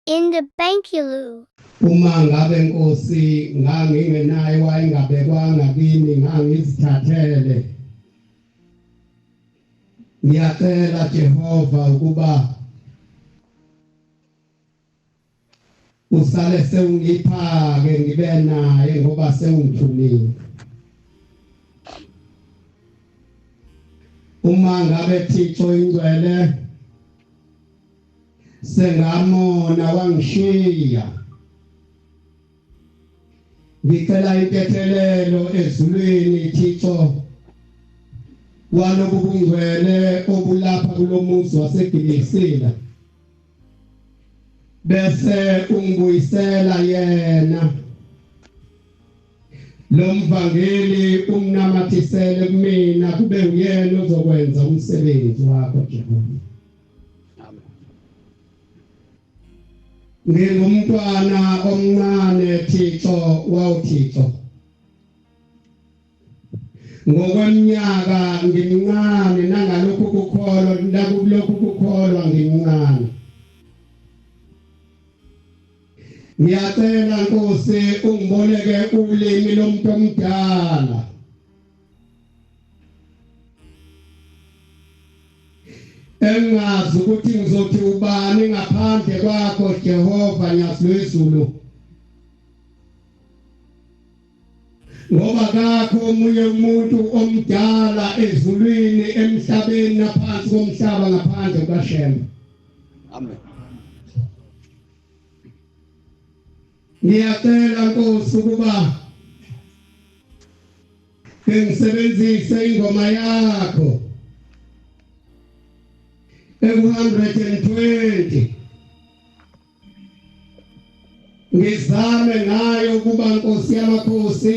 in the Bankulu. Uma ngabe Nkosi ngangingenayo wayengabekwanga kimi ngangizithathele. Ngiyacela Jehova ukuba usale sewungiphake ngibe naye ngoba sewungithumile. Uma ngabe Thixo ingcwele sengamona wangishiya. Ngicela inkethelelo ezulwini Thixo walobu bungcwele obulapha kulomuzi waseGibisila bese ungibuyisela yena lo mvangeli umnamathisele kumina kube uyena ozokwenza umsebenzi wakho Jehova. Ngingumntwana omncane Thixo wawuThixo. Ngokweminyaka ngimncane nangalokhu kukholwa nakulokhu kukholwa ngimncane. Ngiyacela Nkosi ungiboleke ulimi lomuntu omdala. Engazi ukuthi ngizothi ubani ngaphandle kwakho Jehova Nyasilwezulu. Ngoba kakho omunye umuntu omdala ezulwini emhlabeni naphansi komhlaba ngaphandle kukaShemba. Amen. Ngiyacela Nkosi ukuba ngisebenzise ingoma yakho 120 ngizame ngayo ukuba Nkosi yamakhosi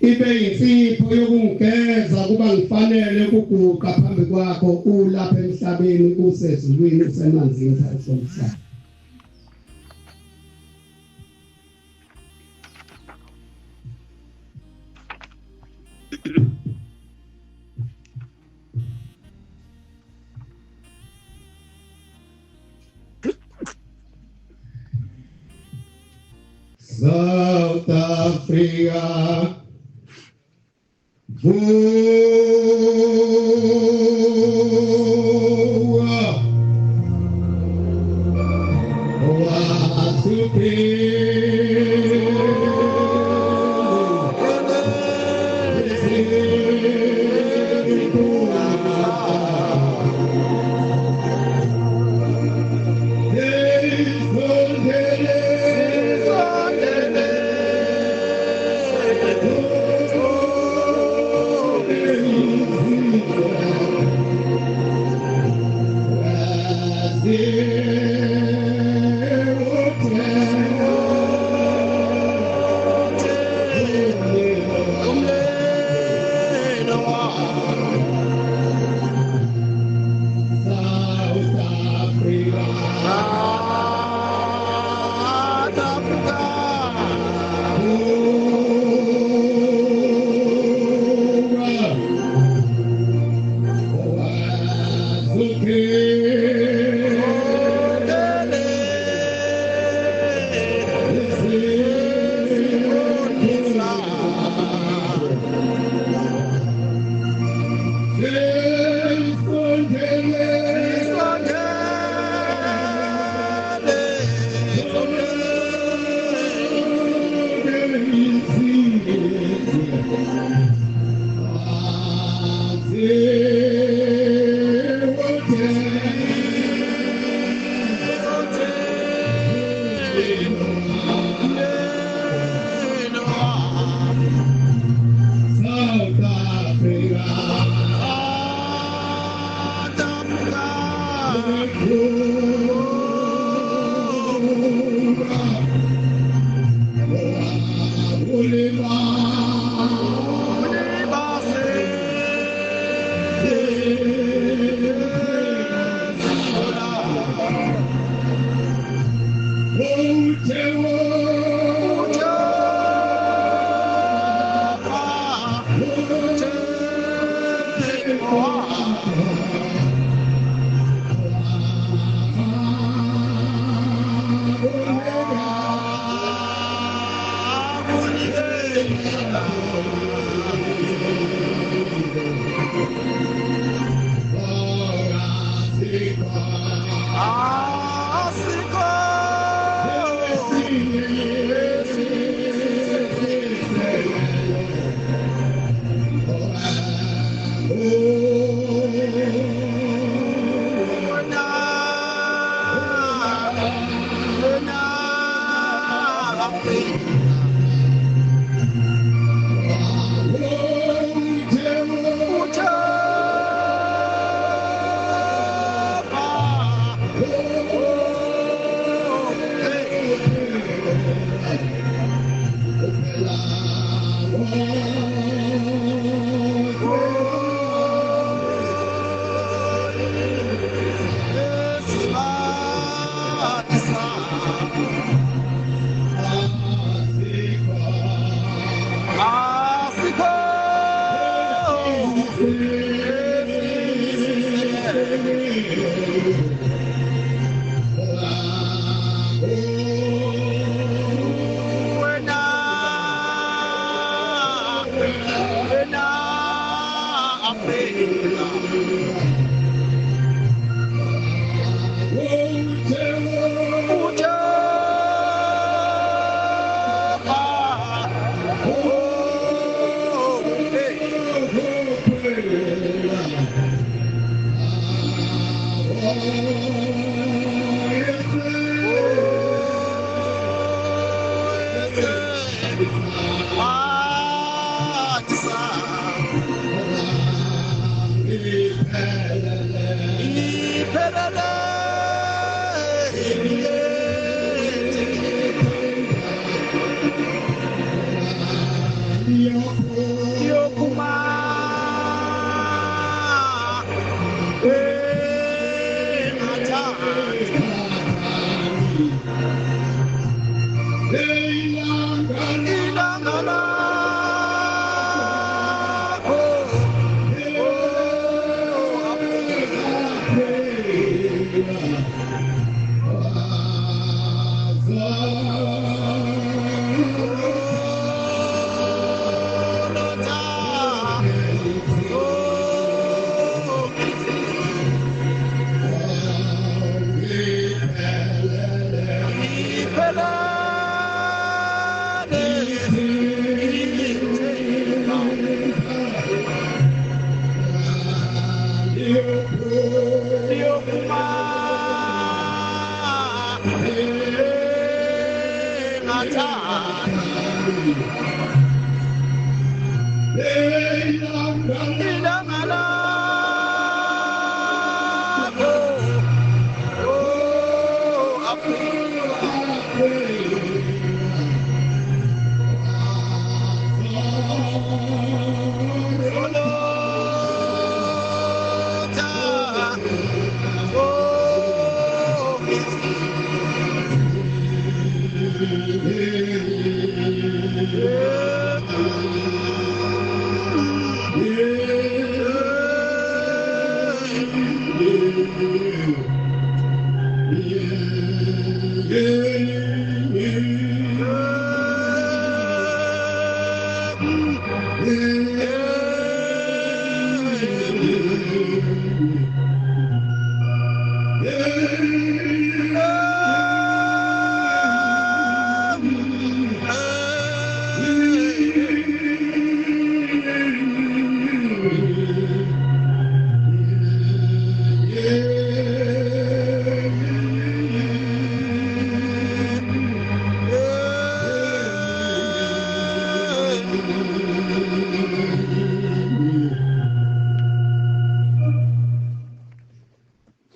ibe insipho yokungigeza kuba ngifanele ukuguqa phambi kwakho ulapha emhlabeni usezulwini usemanzini phakathi komhlaba. South Africa.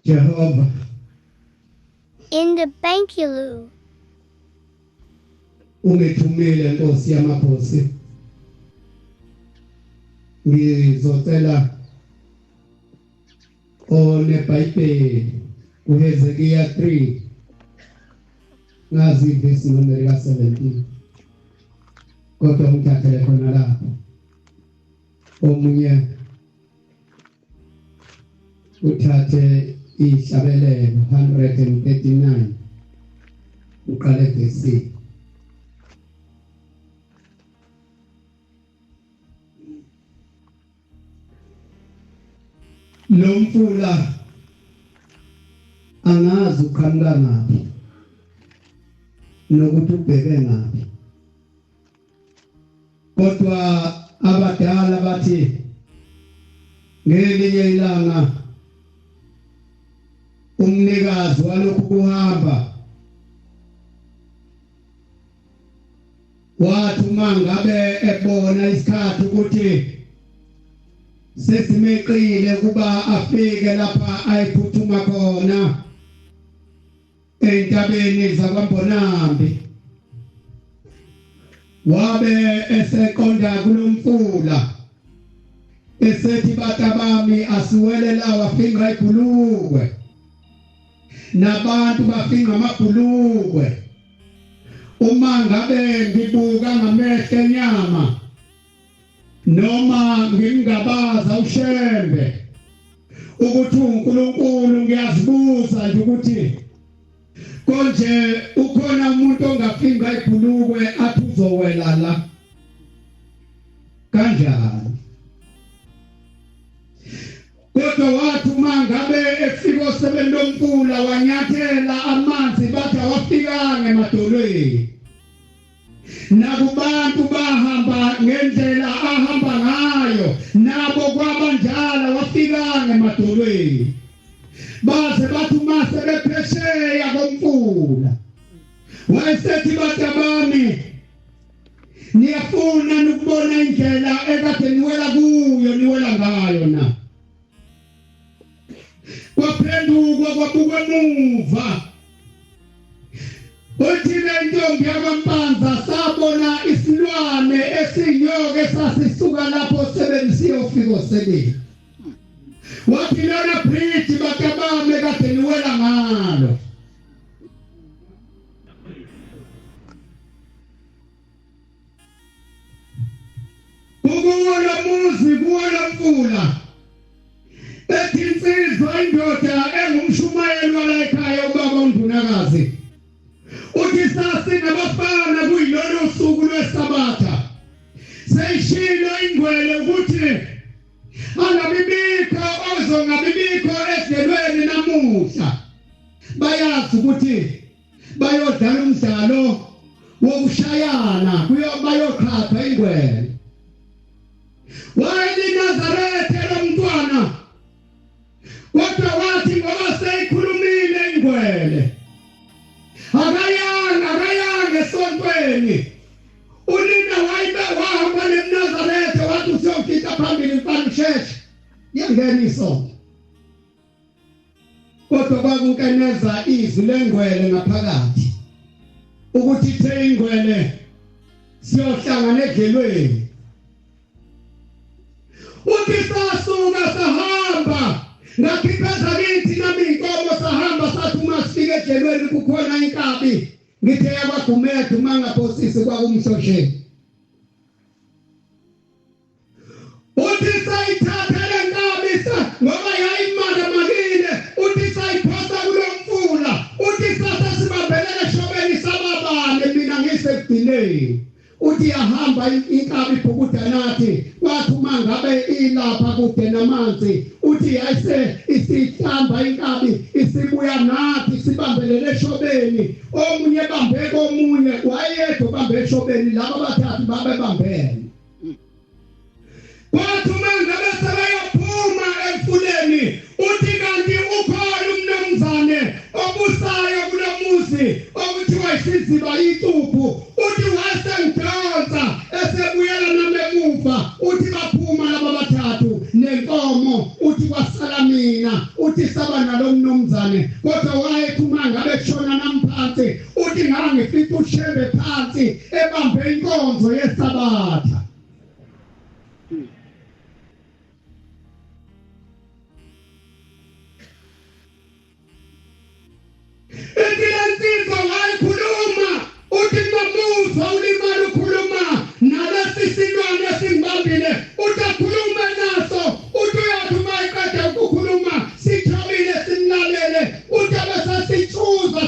Jehovah, In the Bankulu. ungithumile Nkosi yamakhosi. Ngizocela neBhayibheli uHezekiya 3 ngazi verse number 17. Kodwa ngithathele khona lapho. Omunye uthathe ihlabelelo 139 uqale verse lo mfula angazi uqhamuka ngaphi nokuthi ubheke ngaphi kodwa abadala bathi ngelinye ilanga umnikazi walokhu kuhamba wathi mangabe ebona isikhathi ukuthi sesimeqile kuba afike lapha ayiphuthuma khona entabeni zakwaMbonambi wabe eseqonda kulomfula esethi batabami asiwelela wafinqa ibhulukwe nabantu bafinqa amabhulukwe uma ngabe ngibuka ngamehlo enyama noma ngingabaza ushembe ukuthi uNkulunkulu ngiyazibuza nje ukuthi konje ukhona umuntu ongafinqa ibhulukwe athi uzowela la kanjani kodwa wathi mangabe efika osebenza lomfula wanyathela amanzi bathi awafikanga emadolweni nakubantu bahamba ngendlela ahamba ngayo nabo kwabanjala wafikanga emadolweni baze bathi mase bephesheya komfula wayesethi batabami niyafuna ukubona indlela ekade niwela kuyo niwela ngayo na kwaphenduka kwabukwa emuva uthi le ntombi yakwampanza sabona isilwane esinyoka esasisuka lapho sebenziyofika osebeni wathi lona bridge batabame kade niwela ngalo ukuwela muzi kuwela mfula ethi insizwa indoda engumshumayeli wala ekhaya ubaba uNdunakazi uthi sasinabafana kuyilolu suku lwesabatha seyishilo ingwele ukuthi angabibikho ozongabibikho edelweni namuhla bayazi ukuthi bayodlala umdlalo wokushayana bayoqhatha ingwele wayini Nazareth lomntwana kodwa wathi ngoba seyikhulumile ingwele akayanga esontweni unina wahamba neNazaretha wathi usiyofika phambili mfana sheshe yangena isonto kodwa kwakunkeneza izwi lengwele ngaphakathi ukuthi ithe ingwele siyohlangana edlelweni uthi sasuka sahamba ngakhiphaza kithi nami inkomo sahamba sathi uma sifike edlelweni kukhona inkabi ngithe yabagumethu mangaphosisi kwakumhlosheni uthi sayithatha le nkabi ngoba yayimaka makile uthi sayiphosa kulomfula uthi sasibambelele shobeni sababane mina ngisekudineni uthi yahamba inkabi ibhukuda nathi kwathi mangabe ilapha kude namanzi uthi yayise isihlamba inkabi isibuya nathi sibambelele eshobeni omunye bambe komunye wayedwa bambe eshobeni laba bathathu babe bambene kwathi mangabe sebeyophuma emfuleni uthi kanti ukhona umnumzane obusayo kulomuzi okuthiwa isiziba yituphu uthi wasengidonsa esebuyela namemuva uthi baphuma laba bathathu nenkomo uthi kwasala mina uthi saba nalomnumzane kodwa wayephuma ngabe kushona namphansi uthi ngangifika ushebe phansi ebambe inkonzo yesabatha Insizwa wayikhuluma uthi mamuzwa ulimali ukhuluma nalesi silwane esingibambile utakhuluma naso uthi uyathi mayiqeda ukukhuluma sithobile simlalele uthi abasasichuza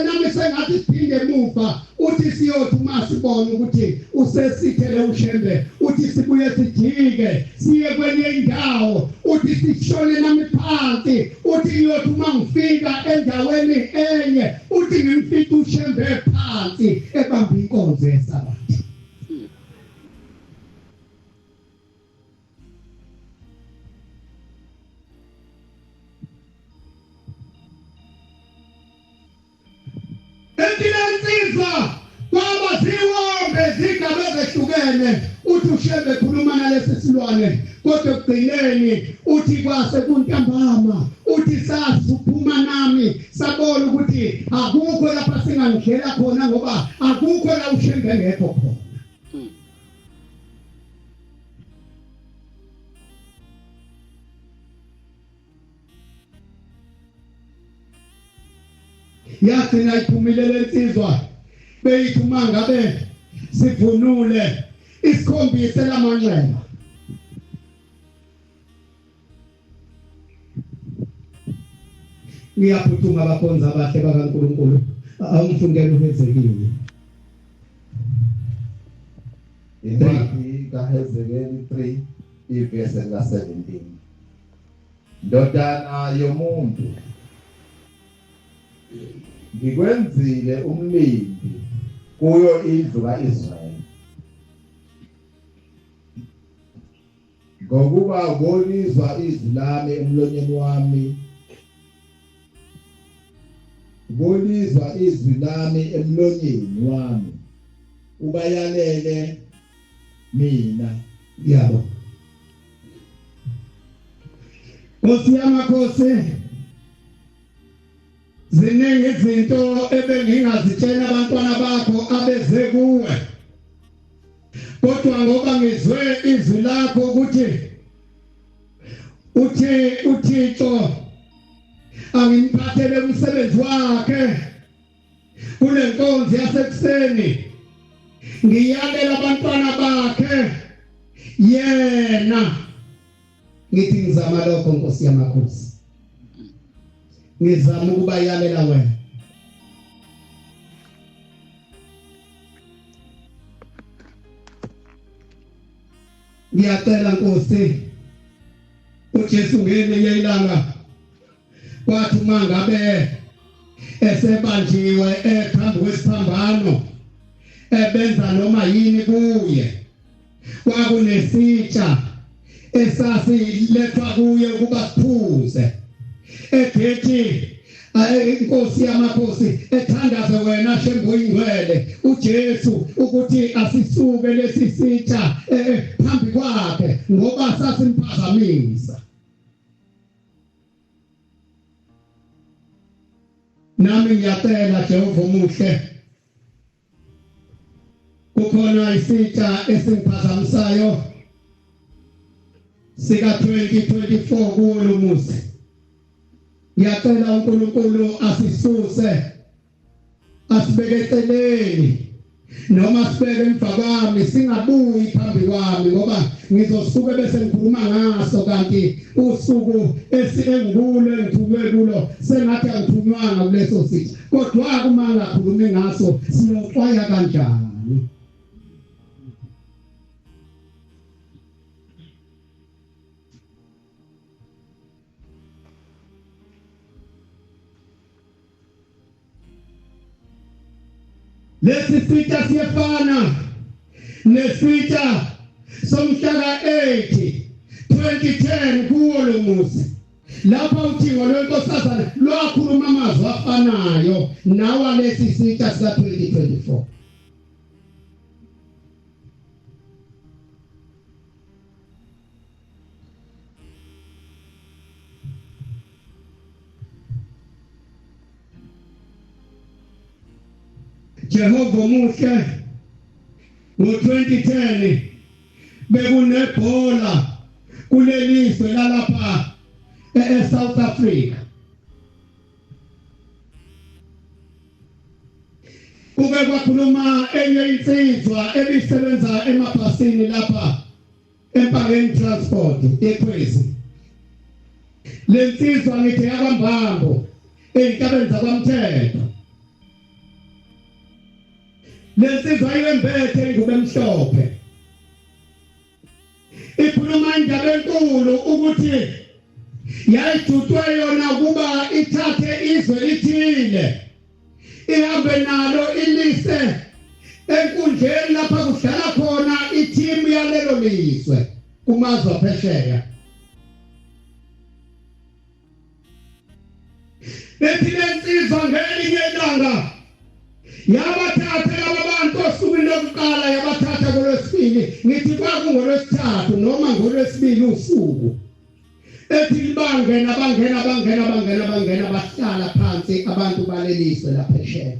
nami sengathi siphinde emuva uthi siyothi masibone ukuthi usesithele ushembe uthi sibuye sijike siye kwenye indawo uthi sishone nami phansi uthi ngiyothi mangifika endaweni enye uthi ngimfika ushembe phansi ebamba inkonzo yesabatha Insizwa kwaba ziwombe zigaba ezehlukene uthi ushembe khuluma nalesi silwane kodwa ekugcineni uthi kwase kuntambama uthi sasuphuma nami sabona ukuthi akukho lapha singangihlela khona ngoba akukho la ushembe ngekho khona. Yathina iphumile lensizwa beyithuma ngabe sivunule isikhombise lamanxeba. Ngiyaphuthuma abakhonza abahle bakaNkulunkulu awumfundele uHezekeli. Incwadi kaHezekeli 3 ivesi lika-17. Ndodana yomuntu, ngikwenzile umlindi kuyo indlu ka-Israyeli, ngokuba ubonizwa izwi lami emlonyeni wami, ubonizwa izwi lami emlonyeni wami, ubayalele mina. Yabo. Nkosi yamakhosi, ziningi izinto ebengingazitshela abantwana bakho abeze kuwe. Kodwa ngoba ngizwe izwi lakho ukuthi uThixo angiphathele umsebenzi wakhe kule nkonzo yasekuseni, ngiyalela abantwana bakhe yena. Ngithi ngizama lokho Nkosi yamakhosi, ngizama ukubayalela wena. Ngiyacela Nkosi, uJesu ngelinye ilanga kwathi uma ngabe esebanjiwe ephambi kwesiphambano ebenza noma yini kuye, kwakunesitsha esasilethwa kuye ukuba siphuze. Ethi Inkosi yamakhosi ethandaze wena Shembu ingcwele uJesu ukuthi asisuke lesi sitsha phambi kwakhe ngoba sasimphazamisa. Nami ngiyacela Jehova omuhle, kukhona isitsha esingiphazamisayo sika 2024 kulo muzi. Ngiyacela uNkulunkulu asisuse, asibeke eceleni noma sibeke emva kwami, singabuyi phambi kwami ngoba ngizosuke bese ngikhuluma ngaso, kanti usuku engikulo engithunywe kulo sengathi angithunywanga kuleso sitsha. Kodwa uma ngakhulumi ngaso siyoxwaya kanjani? Lesi sitsha siyefana nesitsha somhla ka-8 2010 kuwo lo muzi. Lapha uThixo lwenkosazana lwakhuluma amazwi afanayo nawa lesi sitsha sika 2024. Jehova omuhle, ngo-2010 bekunebhola kulelizwe lalapha eSouth Africa. Kube kwakhuluma enye insizwa ebisebenza emabhasini lapha eMpangeni Transport eKwezi. Le nsizwa ngithi yakwambambo ey'ntabeni zakwamthetho. Lensizwa iwembethe ingubo emhlophe. Ikhuluma indaba enkulu ukuthi yayijutwe yona ukuba ithathe izwe lithile, ihambe nalo ilise enkundleni lapha kudlala khona ithimu yalelo lizwe kumazwe aphesheya. Bethi lensizwa ngelinye ilanga yabathatha laba bantu osukwini lokuqala, yabathatha ngolwesibili, ngithi kwakungolwesithathu noma ngolwesibili usuku. ethi bangena bahlala phansi abantu baleliswe lapha phesheya.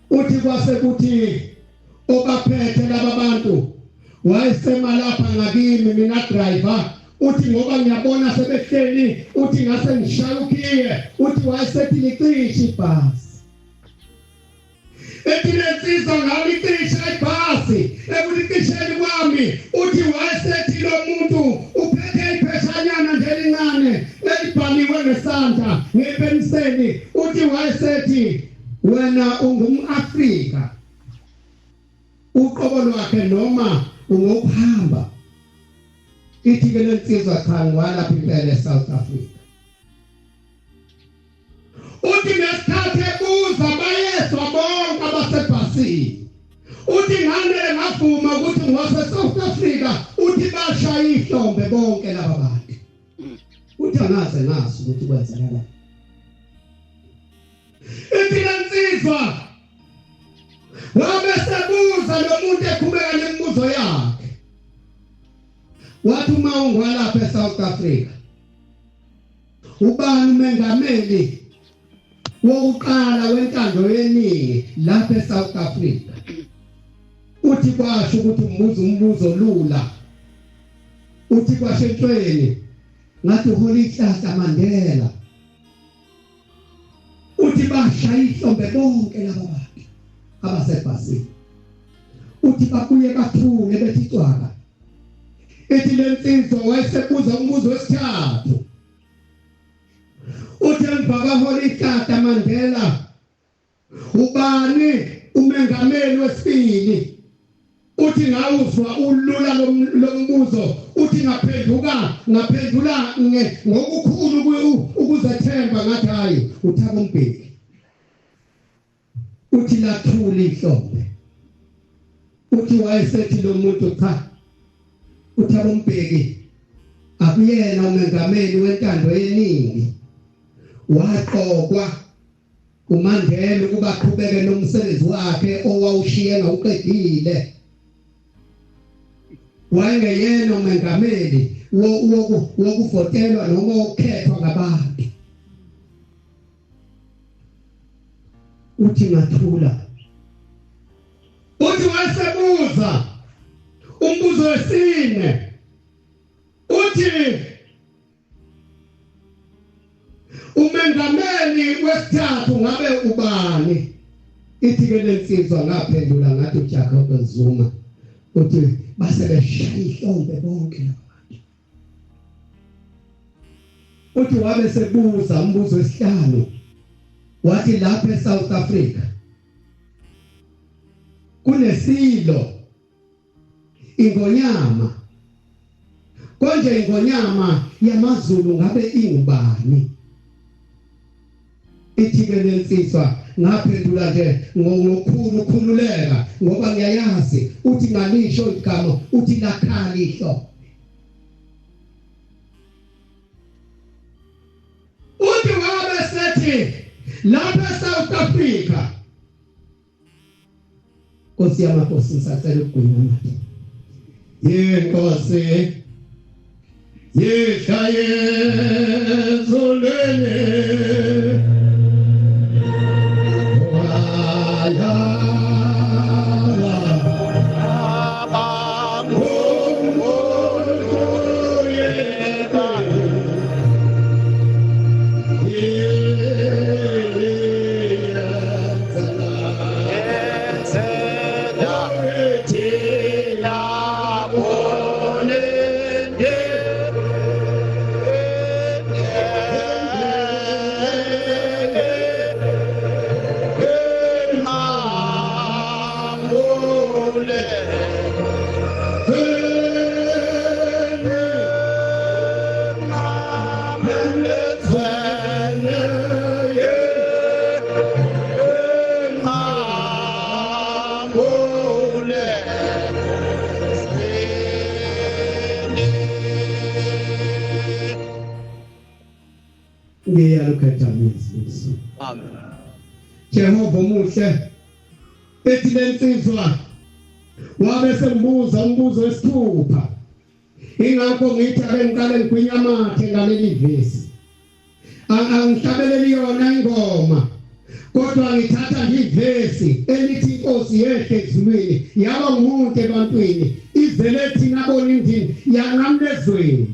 Uthi kwase kuthi obaphethe laba bantu wayesema lapha ngakimi mina driver, uthi ngoba ngiyabona sebehleli, uthi ngase ngishayukiye, uthi wayesethi licishe ibhasi. Ethi lensizwa ngalicisha ibhasi, ekulicisheni kwami uthi wayesethi lo muntu uphethe ipheshanyana nje elincane elibhaliwe ngesandla ngepeniseli, uthi wayesethi wena ungumAfrika, uqobo lwakhe noma ungokuhamba. Ithi ke lensizwa cha ngwalapha impela eSouth Africa. Uthi ngesikhathi ebuza bayezwa bonke abasebhasini, uthi ngane ngavuma ukuthi ngwase-South Africa, uthi bashaya ihlombe bonke laba bantu. Uthi angaze ngazi ukuthi kwenzakalani. Ithi lensizwa wabe sebuza lo muntu eqhubeka nemibuzo yakhe, wathi uma ungwalapha eSouth Africa, ubani umengameli wokuqala wentando yeningi lapha eSouth Africa? Uthi kwasho ukuthi umbuzo lula. Uthi kwashentshweni ngathi uHolihlahla Mandela. Uthi bashaya ihlombe bonke laba bantu abasebhasini. Uthi babuye bathule bethi cwaka. Ethi lensizwa wayesebuza umbuzo wesithathu. Uthi emva kaHolihlahla Mandela ubani umengameli wesibili? Uthi ngawuzwa ulula lombuzo, uthi ngaphendula ngokukhulu ukuzethemba ngathi hayi uThabo Mbeki. Uthi lathula ihlombe. Uthi wayesethi lo muntu cha, uThabo Mbeki akuyena umengameli wentando yeningi, waqokwa uMandela ukuba aqhubeke nomsebenzi wakhe owawushiye ngawuqedile. Wayengeyena umengameli wokuvotelwa noma wokukhethwa ngabantu. Uthi ngathula. Uthi wayesebuza umbuzo wesine. Uthi umengameli wesithathu ngabe ubani? Ithi ke lensizwa ngaphendula ngathi uJacob Zuma. Uthi base beshaya ihlombe bonke abantu. Uthi wabe sebuza umbuzo wesihlanu, wathi lapha eSouth Africa kunesilo ingonyama. Konje ingonyama yamaZulu ngabe ingubani? Ithi ke lensizwa ngaphendula nje ngokukhululeka ngoba ngiyayazi. Uthi ngalisho igama, uthi lakhala ihlombe. Uthi wabe sethi lapha eSouth Africa, Nkosi yamakhosi ngisacela ukugunyana. Yenkosi yeshaye zulele Amen. Jehova muhle. Ethi lensizwa wabe sembuza umbuzo wesithupha. ingakho ngithi abengiqale ngikwiNyamathe ngaleli vesi angihlabeleli yona ingoma kodwa ngithatha nje ivesi elithi inkosi yehle ezulwini yaba ngumuntu ebantwini izele thina bona indini yanqamlezweni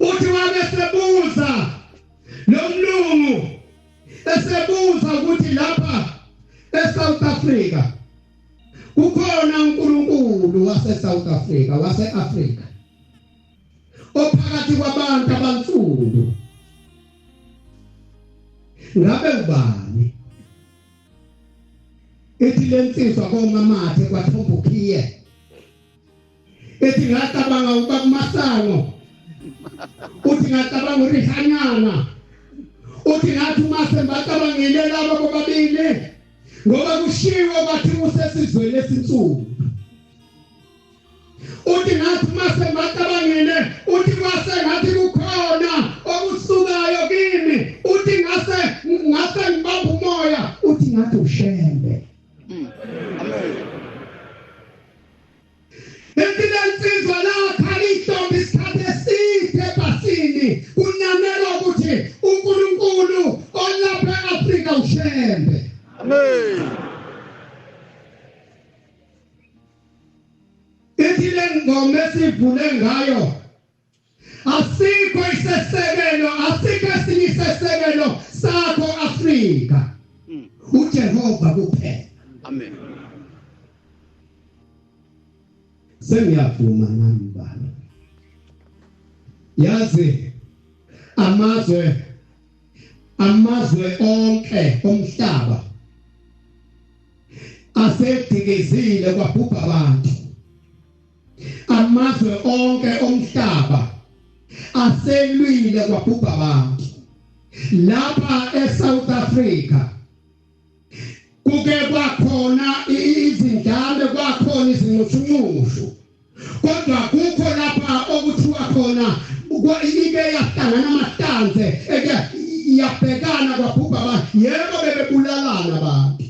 uthi wabesebuza lo mlungu esebuza ukuthi lapha eSouth Africa kukhona uNkulunkulu waseSouth Africa wase-Afrika ophakathi kwabantu abansundu ngabe ubani ethi lensizwa koMamathe kwaThombukhiye ethi ngacabanga ukumasango uthi ngacabanga uRihanyana uthi ngathi mase bacabangile labo bobabili ngoba kushiwo bathi usesizweni esinsuku uthi ngathi mase bacabangile uthi mase ngathi kukhona okusukayo kimi uthi ngase ngibamba umoya uthi ngathi ushembe amen Ensizwa lakha lihlombe isikhathi eside ebhasini kunamela ukuthi uNkulunkulu olapha eAfrika ushembe amen Ithi le ngoma esivule ngayo asikho isisekelo sakho Afrika uJehova kuphela amen Sengiyavuma nami baba yazi amazwe onke omhlaba asedikizile kwabhubha abantu amazwe onke omhlaba aselwile kwabhubha abantu lapha eSouth Africa kuke kwakhona izindlame kwakhona izinqushunqushu kodwa kukho lapha okuthiwa khona ike yahlangana amahlanze eke yabhekana kwabhubha abantu yebo bebebulalana abantu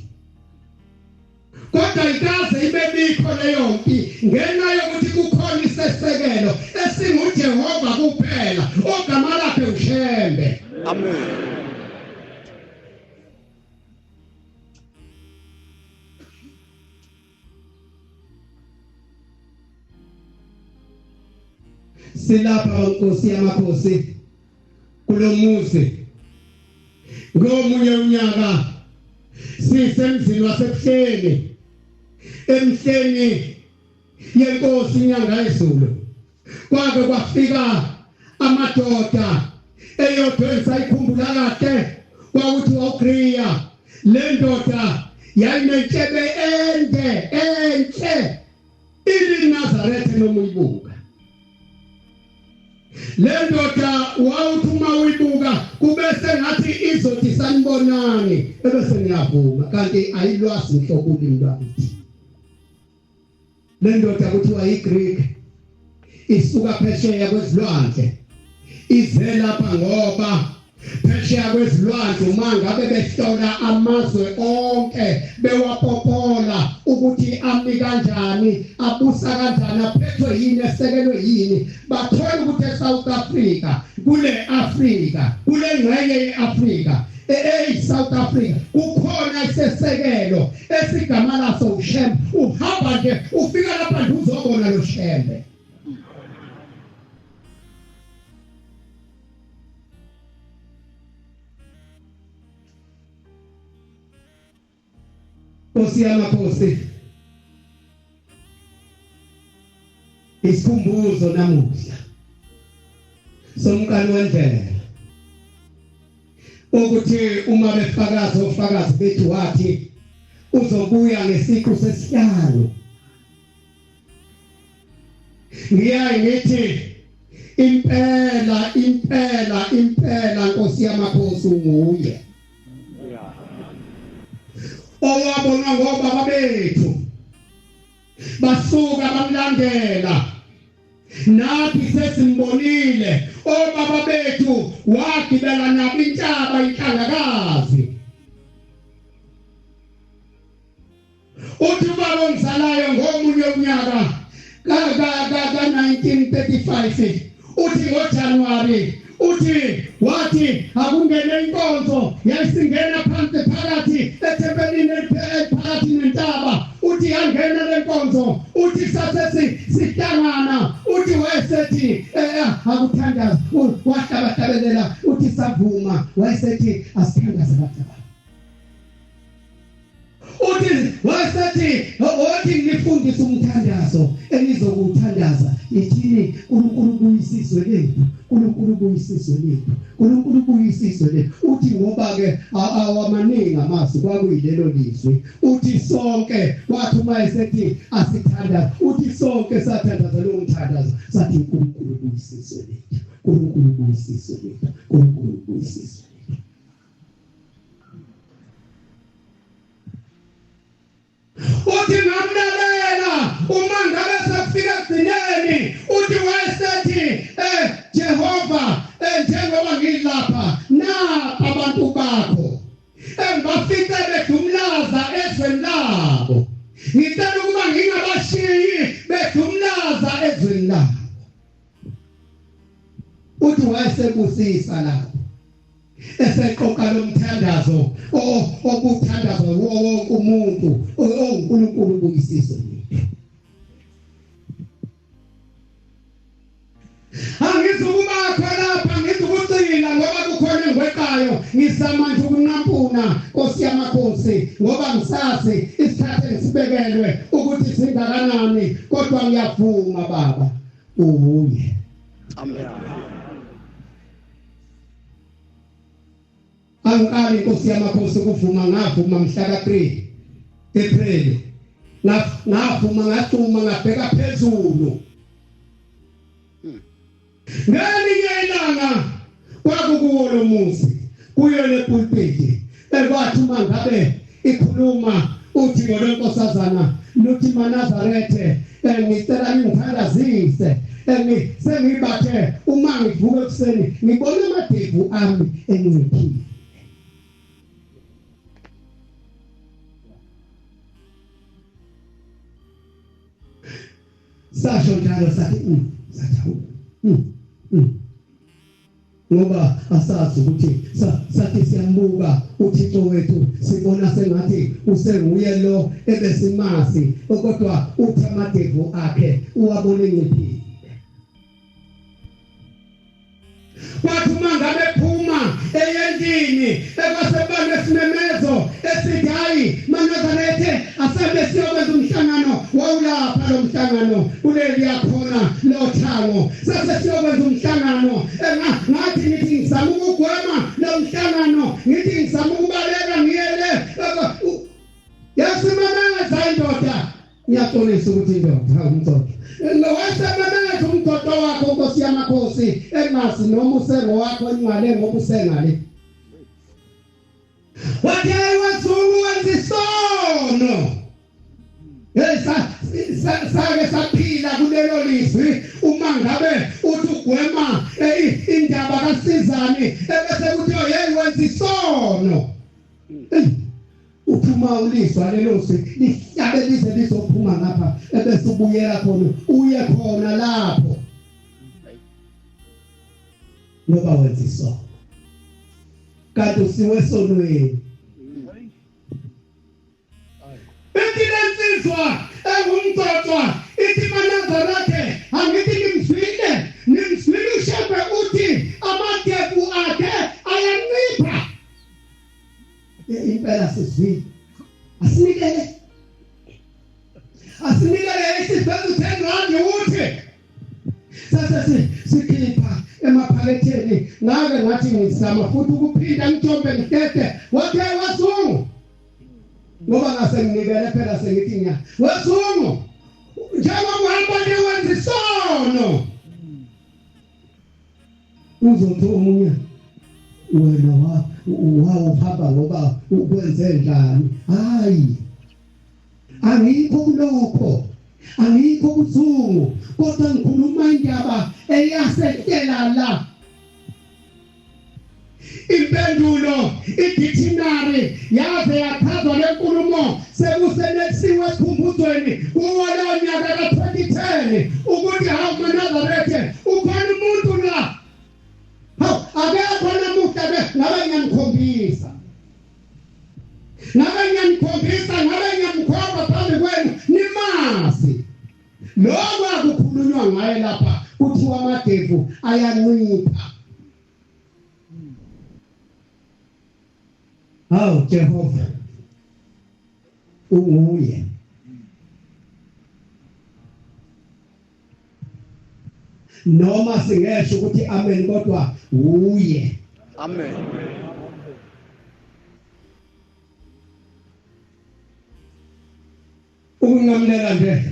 kodwa ikaze ibe bikho leyo mpi ngenxa yokuthi kukhona isisekelo esinguJehova kuphela ogama lakhe ushembe amen silapha Nkosi yamakhosi kulomuzi ngomunye unyaka sisemzini wasebuhleni emhleni yenkosi inyanga yezulu kwake kwafika amadoda eyodwenza ikhumbula kade kwakuthi uGriya le ndoda yayinentshebe enhle iNazaretha nomuyibuka le ndoda wawuthuma uyibuka kube sengathi izothi sanibonani ebese ngiyavuma kanti ayilwazi inhloko ulimi lwakithi le ndoda kuthiwa iGreek isuka phesheya kwezilwandle ize lapha ngoba phesheya kwezilwandle uma ngabe behlola amazwe onke bewapopola ukuthi ami kanjani abusa kanjani aphethwe yini esekelwe yini bathola ukuthi eSouth Africa kule Africa kule ngxenye yeAfrica eSouth Africa kukhona isesekelo esigama laso ushembe uhamba nje ufika lapha nje uzobona lo shembe Nkosi yamakhosi isikhumbuzo namuhla somkani wendlela ukuthi uma befakaza ofakazi bethu wathi uzobuya ngesiqu sesihlanu ngiyayithi impela Nkosi yamakhosi unguye owabona ngobaba bethu basuka bamlandela nathi sesimbonile obaba bethu wagibela nabo intaba inhlangakazi uthi ubaba ongizalayo ngomunye umnyaka ka 1935 uthi ngoJanuary uthi wathi akungene inkonzo yayisingena phansi phakathi ethempelini phakathi nentaba uthi yangena lenkonzo uthi sase sihlangana uthi wayesethi akuthandaza wahlabahlabelela uthi savuma wayesethi asithandaze bataba uthi wayesethi ngifundise umthandazo enizokuthandaza yithini uNkulunkulu buyisizwe lethu uNkulunkulu buyisizwe lethu uNkulunkulu buyisizwe lethu uthi ngoba ke awamaningi amasi kwakuyilelo lizwi uthi sonke wathi uma esethi asithandaza uthi sonke sathandaza lo mthandazo sathi uNkulunkulu buyisizwe lethu uNkulunkulu buyisizwe lethu uNkulunkulu buyisizwe uthi ngamlalela uma ngabe safika egcineni uthi wayesethi Jehova njengoba ngilapha na abantu bakho engafica bedumlaza ezweni labo ngicela ukuba ngingabashiyi bedumlaza ezweni labo uthi wayesebusisa lapho eseqoqa lomthandazo okuthandaza wonke umuntu uNkulunkulu buyisizwe angizukuba lapha ngizukucila ngoba kukhona engweqayo ngisamanje ukunqampuna Nkosi yamakhosi ngoba ngisazi isikhathi esibekelwe ukuthi singakanani kodwa ngiyavuma baba uye amen angikali Nkosi yamakhosi kuvuma ngavuma mhla ka3 April ngavuma ngathuma ngabheka phezulu ngelinye ilanga kwakukuwo lo muzi kuyo le pulpit ekwathi uma ngabe ikhuluma uthi ngolonkosazana luthi maNazarethe ngicela ngithandazise sengibathe uma ngivuka ekuseni ngibona amadevu ami enciphile sasho njalo sathi ngoba asazi ukuthi sathi siyambuka uThixo wethu sibona sengathi usenguye lo ebesimazi kodwa uthi amadevu akhe uwabone ngiphile kwathi uma ngabe phuma eyendini ekwasebane simemezo esithi hayi maNazarethe asabe siyokwenza umhlangano wawulapha lo mhlangano kuleli yakhona lo thango sase siyokwenza umhlangano ngathi ngithi ngizama ukugwema lo mhlangano ngithi ngizama ukubaleka ngiyele yasimama zayindoda ngiyaxolisa ukuthi indoda umntodo lowasebenza umgodo wakho Nkosi yamakhosi engazi noma usengo wakho ingale ngoba usengale wathi wazulu wenzisono sake saphila kulelo lizwi uma ngabe uthi ugwema indaba kaSizani ebese kuthi hey wenzisono uphuma ulizwa lelo sizwe lihlabe lize lizophuma ngapha ebese ubuyela khona uye khona lapho ngoba wenzisono kanti usiwe sonweni bethi lensizwa engumntotwa ithi maNazarethe angithi nimzwile ushebe uthi amadevu akhe ayancipha impela sizwile asinikele isifezo 10 rand uthi sase sikhipha emaphaketheni ngake ngathi ngizama futhi ukuphinda ngithombe ngitete wakhe wazungu ngoba ngase nginikele phela sengithi nya wazungu njengoba uhamba newenzisono uzothi omunye wena uhamba ngoba ukwenze njani hayi angikho kulokho angikho kuzungu kodwa ngikhuluma indaba eyasekela la impendulo idictionary yaze yachazwa lenkulumo sekusenexiwe esikhumbuzweni kuwona nyaka ka-2010 ukuthi hawu maNazaretha ukhona umuntu la hawu akekho namuhla ngabe ngiyanikhombisa ngabe ngiyamkhomba phambi kwenu nimazi lokho akukhulunywa ngaye lapha kuthiwa amadevu ayancipha. Hawu Jehova unguye noma singesho ukuthi amen kodwa uye. Amen. Ukungamlela nje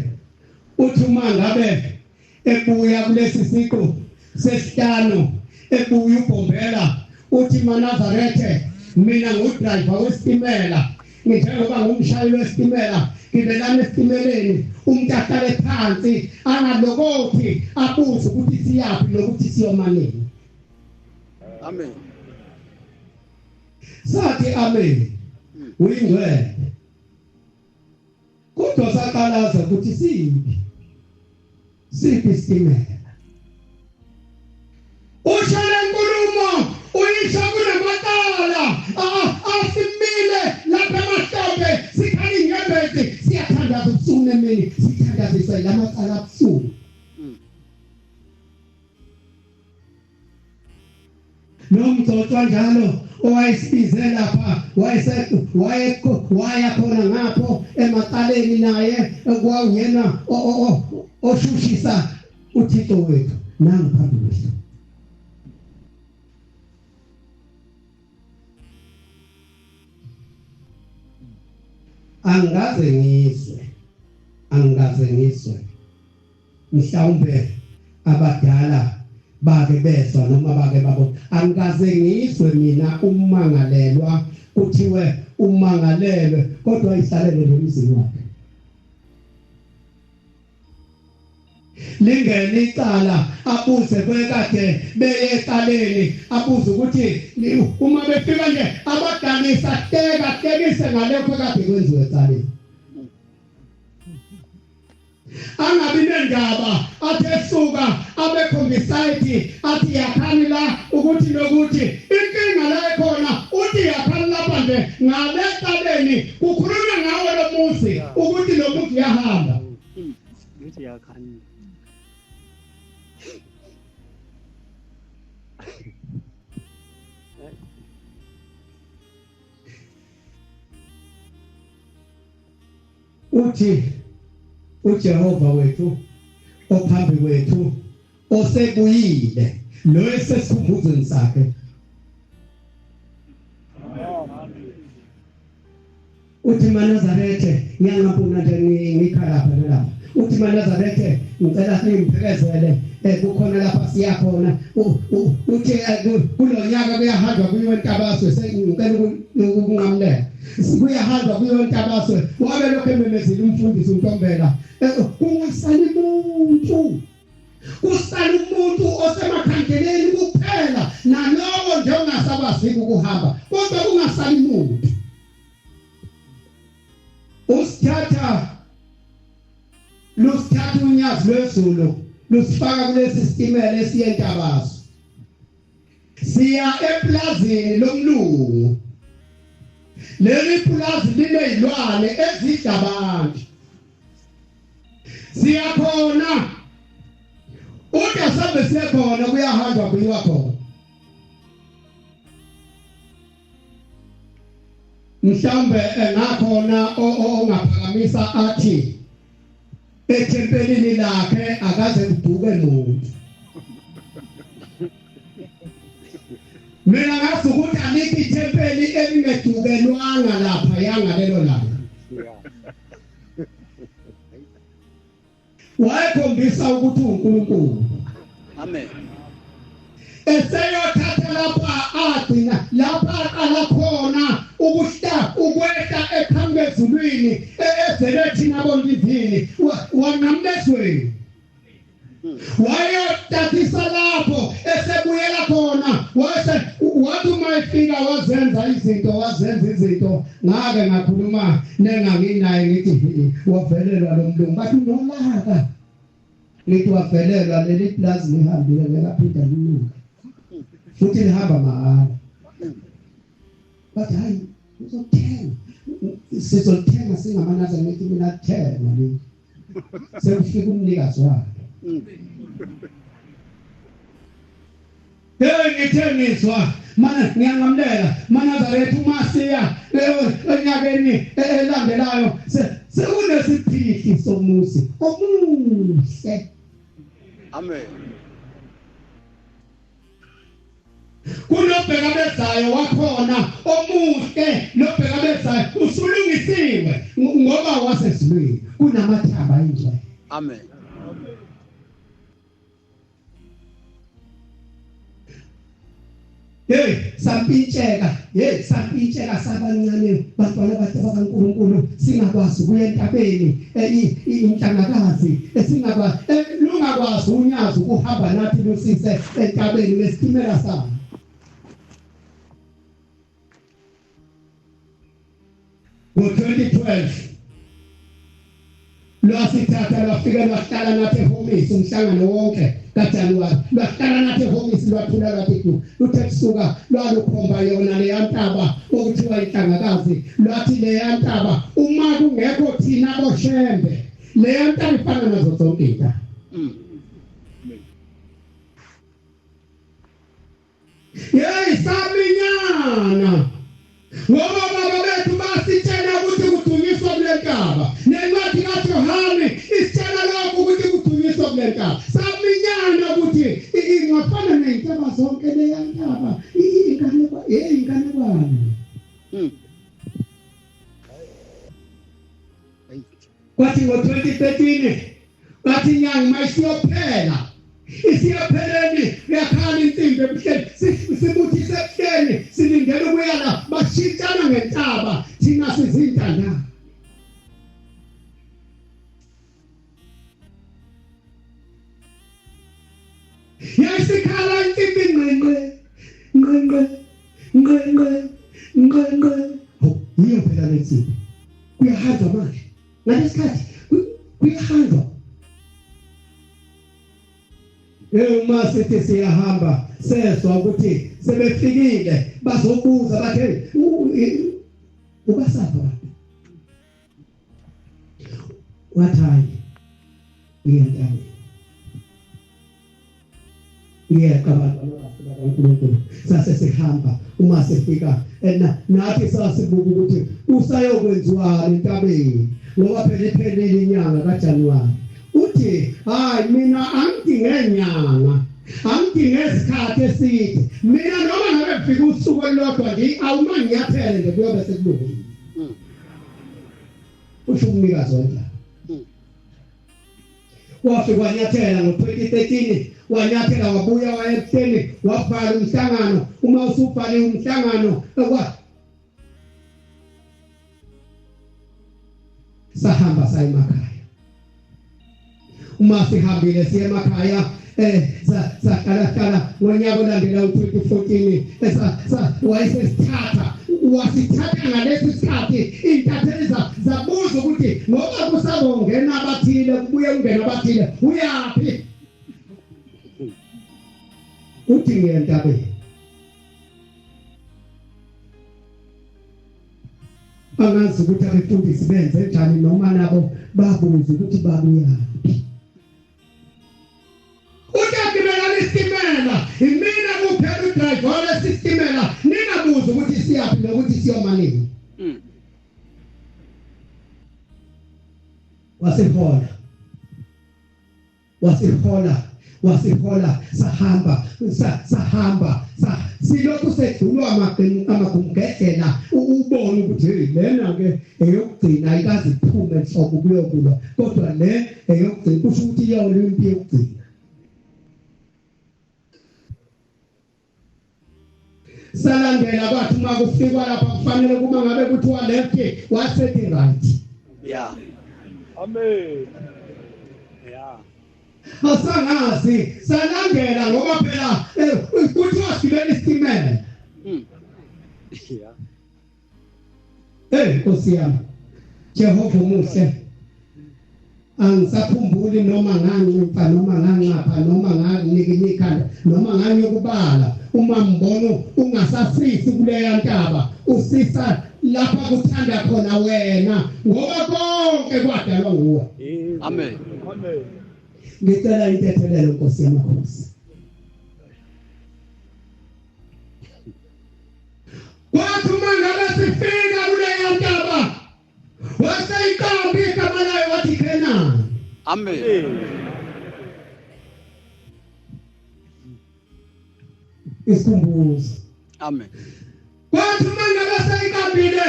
uthi uma ngabe ebuya kulesi siqu sesihlanu ebuya uBhombela uthi maNazaretha mina ngudriver wesitimela njengoba ngumshayeli wesitimela ngibelana esitimeleni umuntu ahlale phansi angalokothi abuze ukuthi siyapi lokuthi siyomanini. Amen. Sathi amen uyingcwele kodwa saqalaza ukuthi siphi isitimela ushaya inkulumo uyisho kunamatala asimile lapha emahlombe sikhali ngebhezi siyathandaza ubusuku nemini sithandazisa lamatala abusuku. Nomgcotshwa njalo owayesibize lapha waya khona ngapho emataleni naye kwawuyena oshushisa uThixo wethu nangu phambi kwethu. Angaze ngizwe mhlawumbe abadala bake bezwa noma bake babo angaze ngizwe mina umangalelwa kuthiwe umangalelwe kodwa ihlalele nomzini wakhe lingene icala abuze kwekade beye eqaleni abuze ukuthi uma befika nje abadanisa hlekise ngalokho kade kwenziwe eqaleni angabi nendaba athi esuka abekhombisayiti athi yakhani la ukuthi nokuthi inkinga la ekhona uthi yakhani lapha nje ngaleqaleni kukhulunywa ngawo lo muzi ukuthi lo muzi yahamba uthi yakhani uthi uJehova wethu ophambi kwethu osebuyile lo esesikhumbuzo sakhe uthi maNazaretha ngiyangabona nje ngikhalapha lapha uthi maNazaretha ngicela simphezele kukhona lapha siyakhona uthi kulonyaka kuyahanjwa kuyiwentabaswe sengicela ukungamlela kuyahanjwa kuyiwentabaswe wabe lokho ememezile umfundisi uNtombela kungasali umuntu osemakhangeleni kuphela nalowo nje ongasabaziki ukuhamba kodwa kungasali umuntu usithatha unyazi lwezulu lusifaka kulesi sitimela esiyentabazwe siya eplazini lomlungu leli plazi linezilwane ezidla abantu siyakhona uthi asabe siyakhona kuyahanjwa kuyiwa khona mhlawumbe engakhona ongaphakamisa athi ethempelini lakhe akaze kuduke muntu mina ngathi ukuthi alikho ithempeli elingedukelwanga lapha yangalelo langa wayekhombisa ukuthi uNkulunkulu. Amen. Eseyothatha lapha agcina lapha aqala khona ukwehla ekhanga ezulwini ezelethi nabo ndivini wangamlezweni wayotathisa lapho esebuyela khona wathi uma efika wazenza izinto ngake ngakhuluma nenganginaye ngithi wavelelwa lo mlungu bathi nolaka lithi wavelelwa leli plaza lihambile ngaphinda linuka futhi lihamba mahala bathi hayi sizothenga singamanaza ngithi mina thenga nini sekufika umnikazi wakhe ngithengiswa mana ngiyangamlela Nazaretha umasiya enyakeni elandelayo sekunesiphithi somuzi omuhle. Amen. Kulobheka bezayo wakhona omuhle lobheka bezayo usulungisiwe ngoba wasezulwini kunamathaba endlela. Amen. Sampintsheka sabancane bantwana bakaNkulunkulu singakwazi ukuya entabeni inhlangakazi esingakwazi lungakwazi unyazi ukuhamba nathi lusise entabeni lesitimela sami. Ngo-2012 lwasithatha lwafika lwahlala nathi eHomisi umhlangano wonke kaJanuwari lwahlala nathi eHomisi lwathula lwathi luthe kusuka lwalukhomba yona leya ntaba okuthiwa inhlangakazi lwathi leya ntaba uma kungekho thina boshembe leya ntaba ifana nazo zonke intaba. Saminyana ngoba baba bethu basitshela ukuthi kudunyiswa kule ntaba nencwadi kaJohane isitshela lokho ukuthi kudunyiswa kule ntaba. Saminyana ukuthi ingafana nezintaba zonke leya ntaba inganekwane. Kwathi ngo-2013 bathi inyanga mayisiyophela isiyapheleni yakhala insimbi ebuhleni sibuthise ebuhleni silindele ukuyala bashintshana ngentaba thina sizintandana. Yasikhala insimbi ngqengqe yiyo phela le nsimbi kuyahanjwa manje ngalesikhathi kuyahanjwa. Uma sithi siyahamba sezwa ukuthi sebefikile bazobuza bathi ubasapha wathayi ngiyantabe uNkulunkulu sase sihamba uma sifika nathi sasibuka ukuthi usayokwenziwa entabeni ngoba phela iphelile inyanga kaJanuwari. Uthi hayi mina angidingenyanga angidingesikhathi eside mina noma ngabe kufika usuku olodwa nje awuma ngiyaphela nje kuyobe sekulungile. Usho umnikazi wendaba wafika wanyathela ngo-2013 wanyathela wabuya wayebuhleni wabhala umhlangano. Uma usubhale umhlangano sahamba sayemakhaya. Uma sihambile siye emakhaya sahlala ngonyaka olandela u-2014 wayesesithatha wasithatha ngalesi sikhathi intatheli zabuza ukuthi ngoba kusabongena abathile kubuye kungena abathile uyaphi. Uthi ngiyentabeni angazi ukuthi abefundisi benze njani noma nabo babuza ukuthi babuyaphi. Isitimela imina kuphela udriver lesisitimela ningabuza ukuthi siyaphi nokuthi siyomanini. wasihola sahamba silokhu sedulwa amagumgedlela ubone ukuthi lena ke eyokugcina ayikazi iphume nhlobo kuyokulwa kodwa le eyokugcina kusho ukuthi iyawulimpi yokugcina. Salandela kwathi uma kufika lapha kufanele kuba ngabe kuthiwa left wasethi right. Yeah. Amen. Yeah. Asangazi salandela ngoba phela kuthiwa sigibele isitimela Yeah. Nkosi yami Jehova umuhle angisakhumbuli noma ngangipha noma ngangapha noma nganginike ikhanda noma nganyokubala uma mbono ungasasisi kuleya ntaba usisa lapha kuthanda khona wena ngoba konke kwadalwa nguwe. Amen. Amen. Ngicela intethelelo Nkosi yamakhosi. Kwathi uma ngabe sifika kuleya ntaba wasayinkambi igama layo wathi Kenani. Amen. Isikhumbuzo. Amen. Kwathi uma ngabe sayinkambile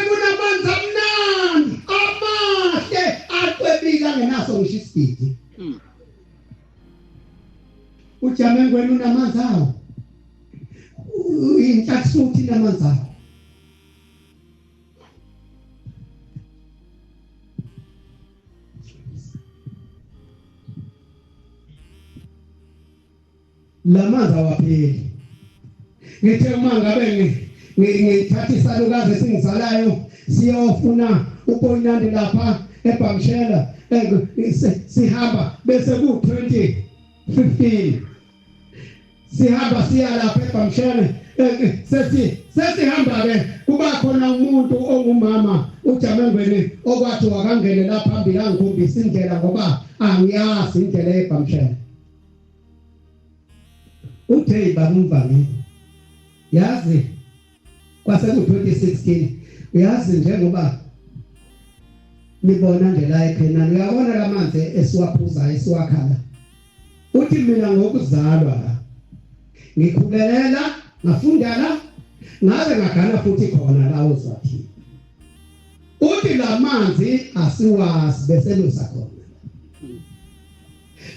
kunamanzi amnandi amahle aqwebile angenaso ngisho isigidi. Ujamengweni unamanzi awo. Inhlansuthi namanzi awo. Lamanzi awapheli. Ngithe uma ngabe ngithatha isalukazi esingizalayo siyofuna uPoyinandi lapha eBhamshela sihamba bese ku 2015 sihamba siya lapha eBhamshela sesihamba ke kuba khona umuntu ongumama uJamengweni okwathi wakangene lapha phambili angikhombisa indlela ngoba angiyazi indlela eBhamshela. Uthe bamuvangile yazi kwase ku 2016 yazi njengoba nibona nje la eKenani uyabona lamanzi esiwaphuza esiwakhala uthi mina ngokuzalwa la ngikhubelela ngafunda la ngaze ngagana futhi khona la uzwathi uthi lamanzi asiwazi bese lusakhona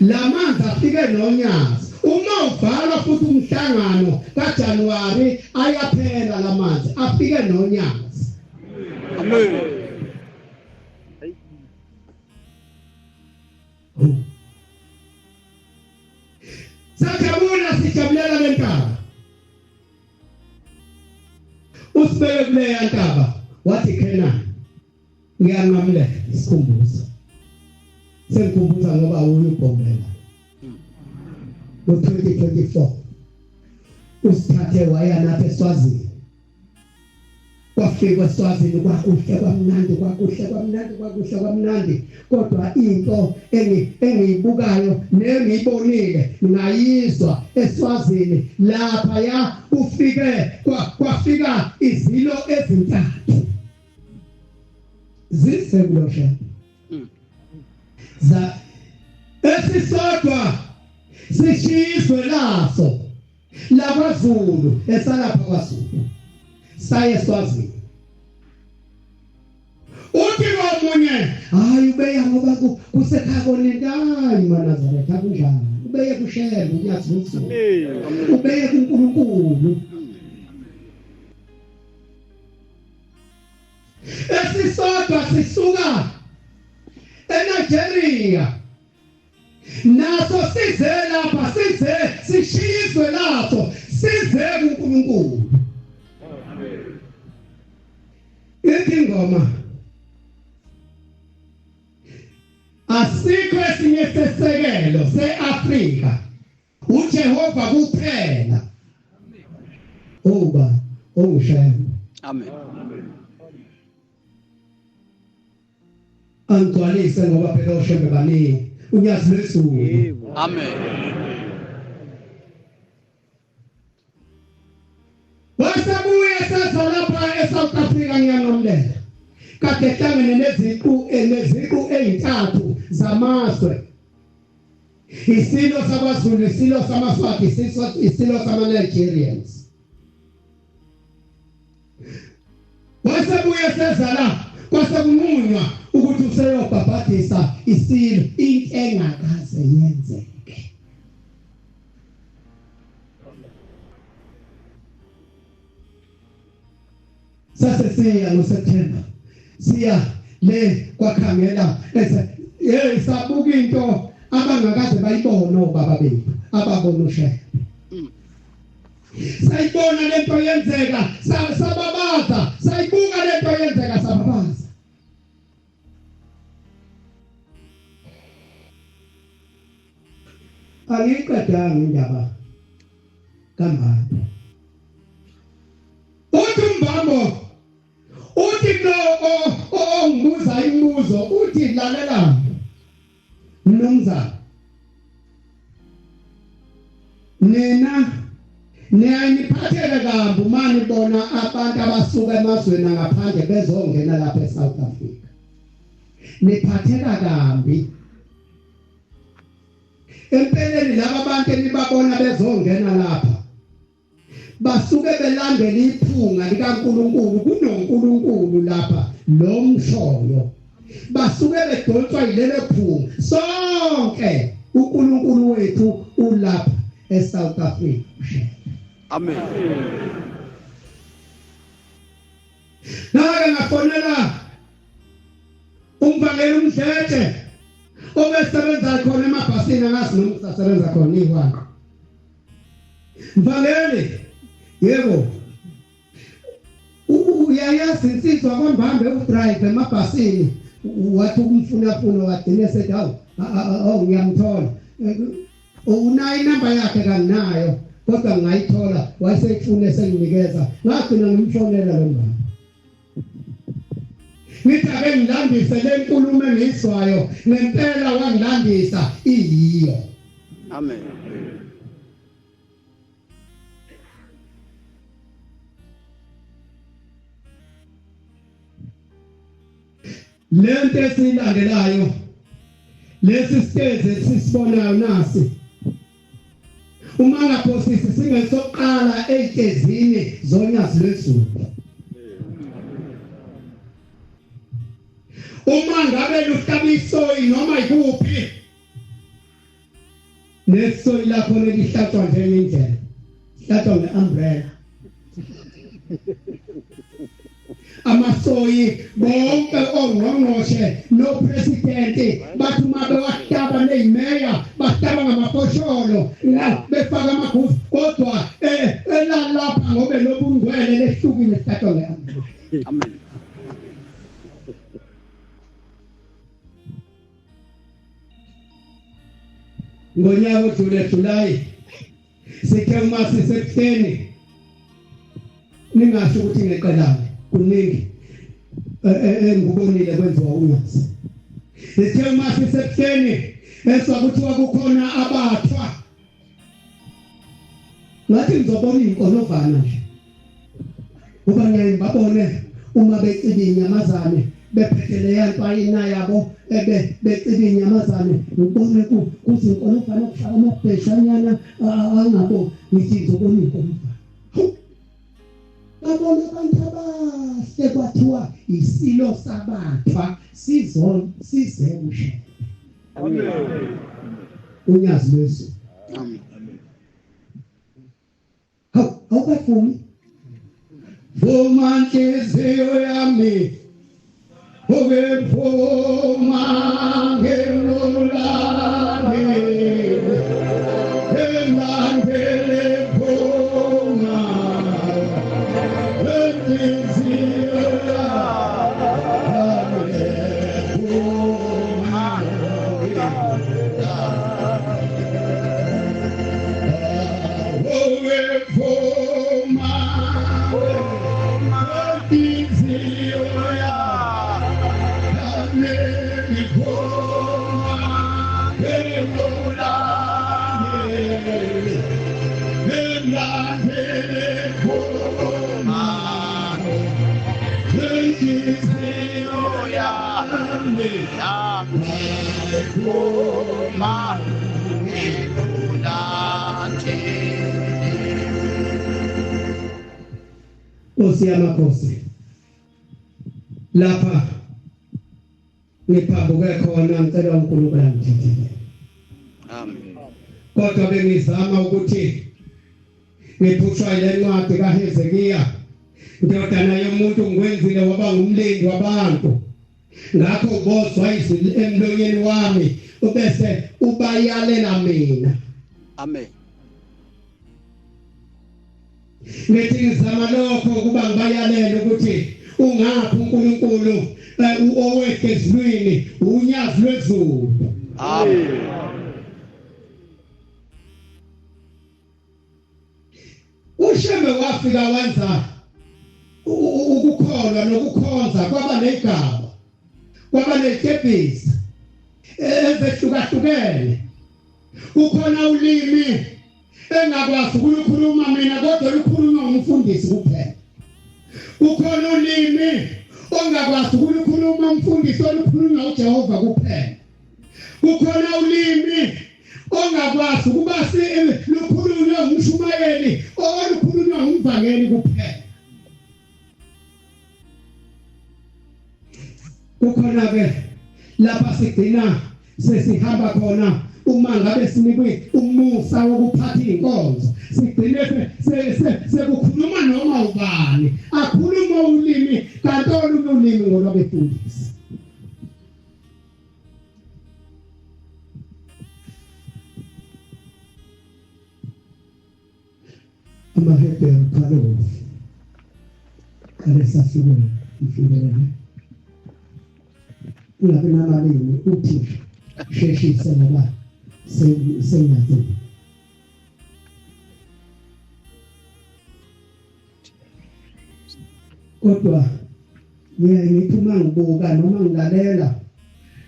lamanzi afike nonyazi uma uvala futhi umhlangano kaJanuary ayaphela lamanzi afike nonyazi. Amen. Sajabula sijabulela lentaba usibeke kuleya ntaba wathi Kenani ngiyanqamle isikhumbuzo sengikhumbuza ngoba uyibhombela ngo-2024 usithathe waya nathi eSwazini wafika eSwazini kwakuhle kwamnandi kodwa into engiyibukayo nengiyibonile ngayizwa eSwazini lapha ya kwafika izilo ezintathu zisekulosha za esisodwa sishizwe laso lakwaZulu esalapha kwaZulu saye eSwazini uthi omunye hayi ubeya ngoba kusekhakone ndayi maNazaretha kunjani ubeye kushela unyathi wethu ubeye kuNkulunkulu esisodwa sisuka eNigeria naso size lapha sishizwe lapho size kuNkulunkulu. Ingoma asikho esinye sesekelo seAfrika uJehova kuphela. Oba ongishaya. Amen. Angigcwalise ngoba phela oshembe baningi unyazi lwesulu. Amen. Wasabuye sasa lapha eSouth Africa ngiyanqamlela. Kade hlangene neziqu ezintathu zamazwe. Isilo sabaZulu, isilo samaSwati, isilo samaNigerians. Wasabuye sasa la kwasekumunywa ukuthi useyobhabhadisa isilo into engakaze yenzeke. Sase siya ngoSeptember siya le kwakhangela sabuka into abangakaze bayibona obaba bethu ababona uShembe sayibona lento yenzeka sababaza, sayibuka lento yenzeka sababaza. Aliqedanga indaba kaMbambo. Uthi uMbambo uthi no ngibuza imibuzo uthi lalela mnumzana nina niyayiphathele kambi uma nibona abantu abasuka emazweni ngaphandle bezongena lapha eSouth Africa. Niphatheka kambi. Empeleni laba abantu enibabona bezongena lapha basuke belandela iphunga likaNkuluNkulu, kunoNkulunkulu lapha lo mshoyo. Basuke bedonswa yilelo phunga. Sonke uNkulunkulu wethu ulapha eSouth Africa. Amen. Nake ngafonela umvangeli uMdletshe obesebenza khona emabhasini ngasi noma usasebenza khona iwanga. Mvangeli, yebo. Uyayazi insizwa kaMbambo udrive emabhasini wathi ukumfuna wadine sethi awu ngiyamthola. Unayo inamba yakhe kanginayo kodwa ngayithola wayesefune senginikeza ngagcina ngimfonela lo Mbambo. Ngithi ake ngilandise le nkulumo engizwayo ngempela wangilandisa iyiyo. Amen. Lento esilandelayo lesi siteze sisibonayo nasi uma ngaphosisi singesoqala ezitezini zonyazi lwezulu. Uma ngabe luhlabisoyi noma ikuphi nesoyi lakho lelihlathwa njengendlela hlathwa ngeumbrella. Amasoyi bonke ongqongqoshe no president bathi uma bewahlaba nezimeya bahlaba ngamafosholo befaka amagufu kodwa elalapha ngobe lobungcwele lehlukile hlathwa ngeumbrella. Amen. Ngonyaka oJulayi sithe uma sisebuhleni ningasho ukuthi ngeqelane kuningi engubonile kwenziwa unyazi. Sithe uma sisebuhleni esakuthiwa kukhona abathwa ngathi ngizobona inkolovana nje kuba ngiyababone uma becida inyamazane bephethele yantsayina yabo becida inyamazane ngibone kuthi inkolovana okufaka amabheshanyana angabo ngithi ngizobona inkolovana. Babona abantu abahle kwathiwa isilo sabathwa sizebushe. Amen. Unyazi lwesu. Amen. Awukafuni vuma nhliziyo yami ukevuma ngemulane engangele vuma nhliziyo yami ukevuma Nkosi yamakhosi lapha ngiphambuke khona ngicela uNkulunkulu angithethele. Amen. Kodwa bengizama ukuthi ngiphushwa ile ncwadi kaHezekiya indodana yomuntu ngikwenzile waba ngumlindi wabantu ngakho ubozwa izwi emlonyeni wami ubese ubayalela mina. Amen. ngithi ngizama lokho kuba ngibayalele ukuthi ungaphi uNkulunkulu owegezwini unyazi lwezulu. Amen. Ushembe wafika wenza ukukholwa nokukhonza kwaba negaba kwaba nekepisi ezehlukahlukene. Ukhona ulimi engakwazi ukukhuluma mina kodwa lukhulunywa umfundisi kuphela. Ukhona ulimi ongakwazi ukukhuluma umfundisi olukhulunywa uJehova kuphela. Ukhona ulimi ongakwazi ukuba lukhulunywa umshumayeli olukhulunywa umvangeli kuphela. Ukhona ke lapha sigcina sesihamba khona uma ngabe sinikwe umusa wokuphatha inkonzo sigcine sekukhuluma noma ubani akhuluma ulimi kanti olunye ulimi ngolwabefundisi. Amahebheru phakathi kalesahluko ifundele ulabe namalini uthi sheshisa ngoba sengathi kodwa ngithi uma ngibuka noma ngilalela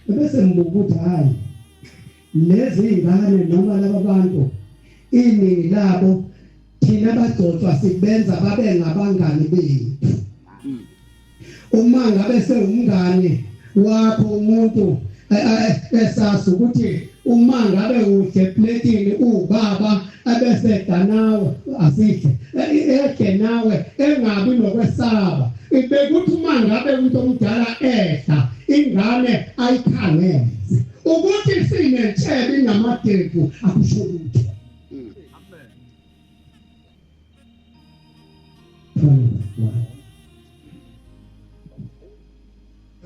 bese ngibuka ukuthi hayi lezi ingane noma laba bantu iningi labo thina bagcotshwa sibenza babe ngabangani bethu. Uma ngabe sewumngane wakho umuntu esazi ukuthi uma ngabe udepletini ubaba abeseda nawe asihle ekhe nawe engabi nokwesaba ibekuthi uma ngabe umuntu omdala ehla ingane ayikhangeze ukuthi sinetshebe inamadevu akusho lutho.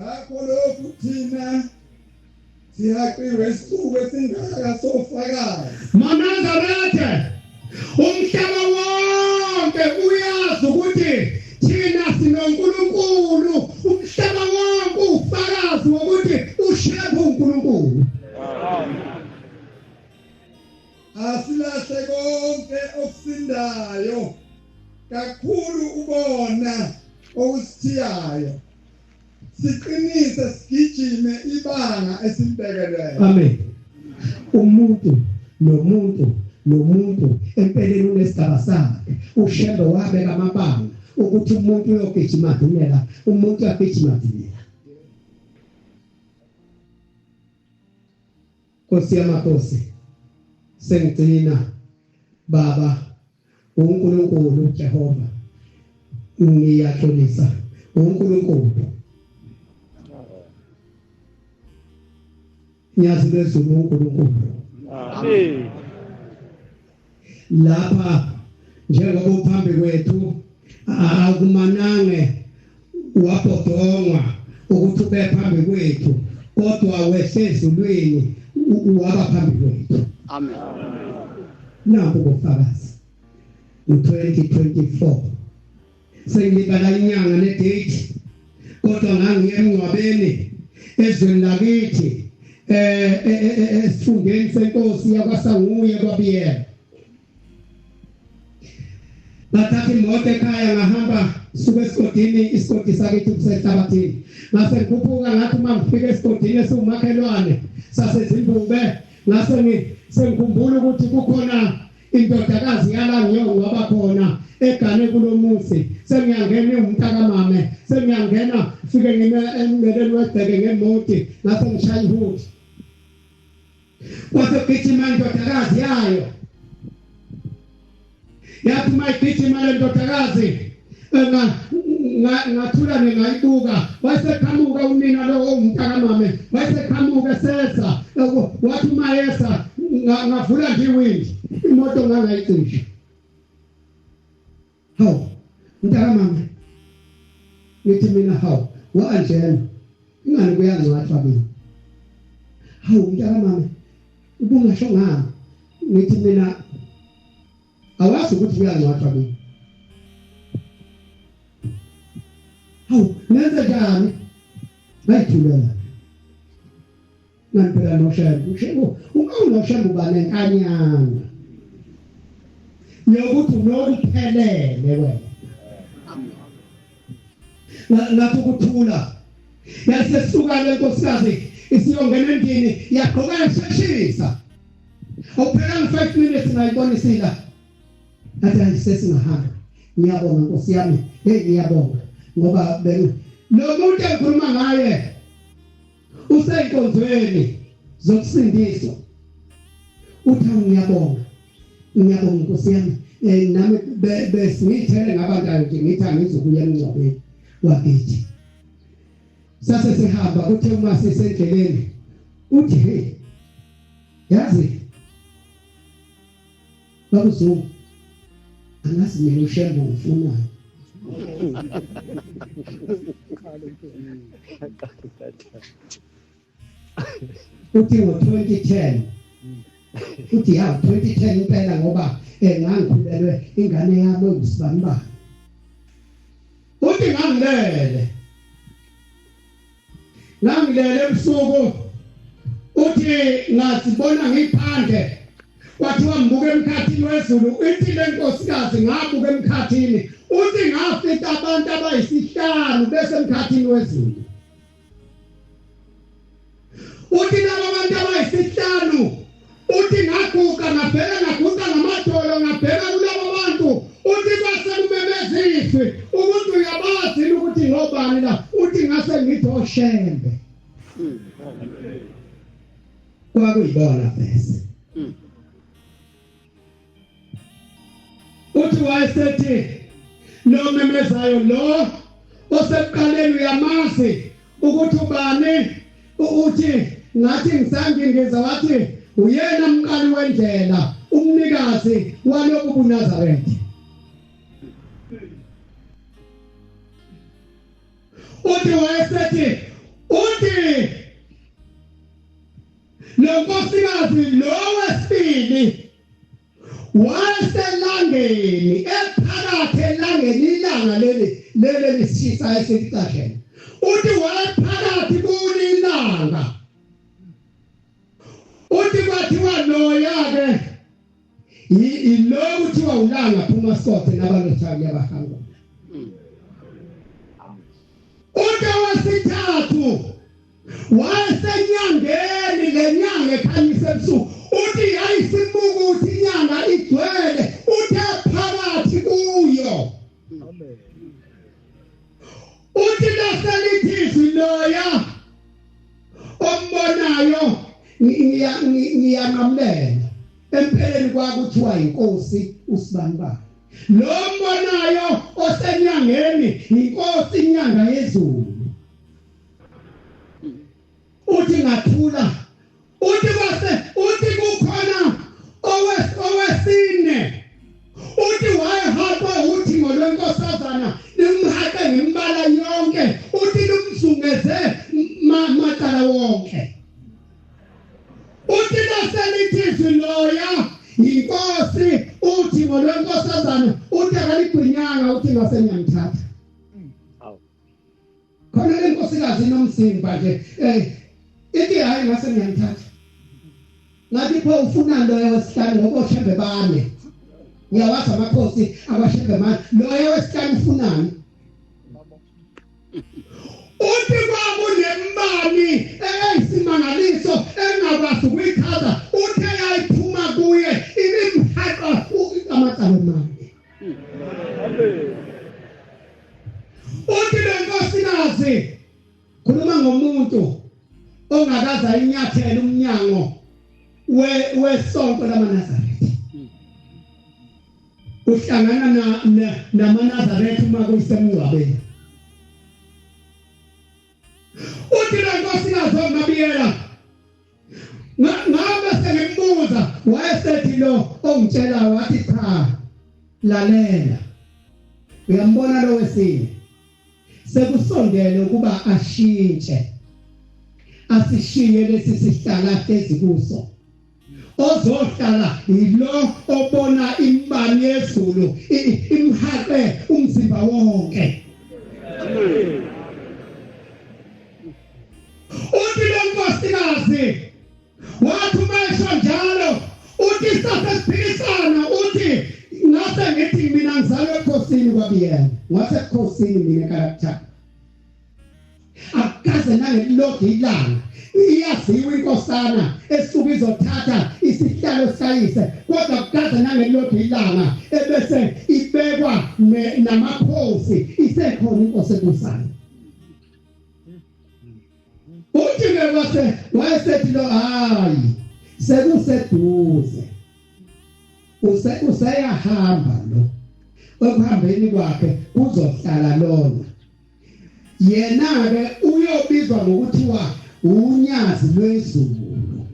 Akoloku thina siyaqiwe isikuwe singaka sofakazi. Manazarethe umhlaba wonke uyazi ukuthi thina sinoNkulunkulu. Umhlaba wonke ufakazi ukuthi ushephu uNkulunkulu. Asilahle konke okusindayo kakhulu ubona okusithiyayo. Siqinise sigijime ibanga esimbekelele. Amen. Umuntu nomuntu empeleni unesigaba sakhe. Ushembe wabeka amabanga ukuthi umuntu uyogijima dumela umuntu uyagijima dumela. Nkosi yamakhosi sengigcina baba uNkulunkulu Jehova ngiyaxolisa uNkulunkulu nyazi uNkulunkulu. Amen. Lapha njengoba uphambi kwethu akumanange wabhodongwa ukuthi ube phambi kwethu kodwa wehlezulweni waba phambi kwethu. Amen. Nampo kufakazi 2024 sengibala inyanga nedate kodwa ngangiye emngcwabeni ezweni lakithi esifundeni senkosi yakwaSanguye kwaBiyela. Bathatha imoto ekhaya ngahamba suka esigodini isigodi sakithi kusehlabathini. Ngase ngikhuphuka ngathi uma ngifika esigodini esiwumakhelwane saseZimbabwe ngase sengikhumbula ukuthi kukhona indodakazi yalangiyo waba khona egane kulomuzi. Sengiyangena umntakamame sengiyangena fike ngimelele wegceke ngemoti ngase ngishaya ihuthi. Kwase gijima indodakazi yayo yathi mayigijima le ndodakazi ngathula ngayibuka wayeseqhamuka unina lo umntakamame wayeseqhamuka sesa wathi mayesa ngavula nje iwindi imoto ngangayicisha. Hawu mntakamame ngithi mina hawu wa-Angela ingani kuyangcwathwa mina. Hawu mntakamame ubungasho ngami ngithi mina awazi ukuthi kuyangcwathwa mina hawu nenze njani bayithulela ngempela noshembu ungawunoshembu banenkanyana yokuthi unokuphelele wena ngathi ukuthula yasesuka lenkosikazi isiyongena endini yaqoka iseshisa awuphela 5 minutes nayibonisila athi ayisesingahamba ngiyabonga Nkosi yami ngiyabonga ngoba lo muntu engikhuluma ngaye useyinkonzweni zokusindiswa uthi ngiyabonga Nkosi yami nami besingithele ngabantu nje ngithi angizokuya emncwabeni wakithi sase sihamba kuthe uma sisendleleni uthi hey yazi bakuzo angazi mina ushembu ufuna uthi ngo-2010 uthi ya 2010 impela ngoba ngangikhulelwe ingane yami engusibambana uthi ngangilele ebusuku uthi ngazibona ngiphandle kwathiwa ngibuke emkhathini wezulu ithi lenkosikazi ngabuka emkhathini uthi ngafika abantu abayisihlanu bese emkhathini wezulu uthi laba bantu abayisihlanu uthi ngaguqa ngabheka ngamadolo ngabheka kulabo bantu uthi kwase kumemeziswe ukuthi uyabazi ukuthi ngobani la uthi ngase ngithi oshembe kwakuyibona bese uthi wayesethi lo memezayo lo osekuqaleni uyamazi ukuthi ubani uthi ngathi ngisangingeza wathi uyena umqali wendlela umnikazi walokhu kuNazaretha uthi wayesethi uthi lo nkosikazi lo wesibili waselangeni ephakathi elangeni ilanga leli lisisa esicasheni uthi waphakathi kulilanga uthi kwathiwa loya-ke ilo kuthiwa ulanga phuma sothe nabalothabi abahamba uthi wesithathu wayesenyangeni lenyanga ekhanyisa ebusuku uthi yayisimuka ukuthi inyanga igcwele uthe phakathi kuyo uthi laselithi loya ombonayo ngiyanqamlela empeleni kwakuthiwa inkosi uSibambana lo mbonayo osenyangeni inkosi inyanga yezulu uthi ngathula uthi kukhona owesine uthi wayehamba uthi ngolwenkosazana limhaqe ngembala yonke uthi lumzungeze macala wonke uthi laselithi loya inkosi uthi ngolwenkosazana uthi akaligwinyanga uthi ngasenyamthatha khona le nkosikazi nomsimba nje ithi hayi ngasenyamthatha ngathi pho ufuna loya wesihlanu ngoba ushembe bane ngiyawazi amakhosi abashembe manje loya wesihlanu ufunani uthi kwakunembani eyisimangaliso engakwazi ukuyichaza uthe yayiphuma kuye ibimhaqa amacala manje uthi lenkosikazi khuluma ngomuntu ongakaza inyathela umnyango wesonto lamaNazaretha uhlangana namaNazaretha uma kuyisemngcwabeni uthi lenkosikazi ongabiyela ngabe sengimbuza wayesethi lo ongitshela wathi cha lalela uyambona lo wesine sekusondele ukuba ashintshe asishiye lesi sihlala hlezi kuso ozohlala yilo obona imbali yezulu imhaqe umzimba wonke nkosikazi wathi mayisho njalo uthi sasesiphikisana uthi ngase ngithi mina ngizalwe ekhosini kwabiyena ngase ekhosini mina character akaze nangelilodwa ilanga iyaziwa inkosana esuka izothatha isihlalo sayise kodwa akaze nangelilodwa ilanga ebese ibekwa namakhosi isekhona inkosi ebusayo uthi ngeke wayesethi lo hayi sekuseduze useyahamba lo okuhambeni kwakhe kuzohlala lona yena ke uyobizwa ngokuthiwa unyazi lwezulu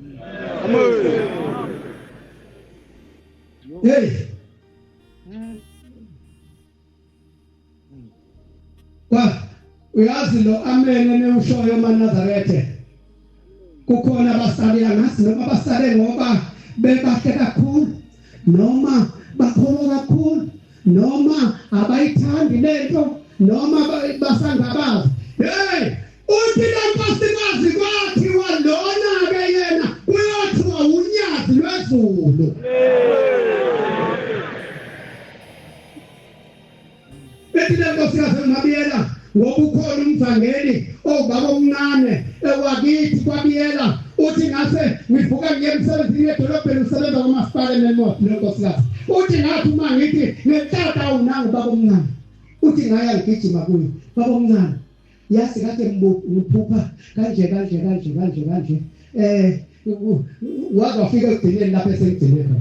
hey uyazi lo amen neushoyo maNazaretha kukhona abasaleya ngasi noma abasale ngoba bebahle kakhulu noma bakholwa kakhulu noma abayithandi lento noma basangabazi hey uthi lenkosikazi kwathiwa lona ke yena uyothiwa unyazi lwezulu bethi lenkosikazi ngabiyela ngoba ukhona umvangeli obaba omncane ewakithi kwabiyela uthi ngase ngivuka ngiye emsebenzini edolobheni usebenza kwamasipala nemoto lenkosikazi uthi ngathi uma ngithi ngehlata unangu baba omncane uthi ngaya ngigijima kuyo baba omncane yasi kade ngiphupha kanje wazafika ekugcineni lapha esengcineka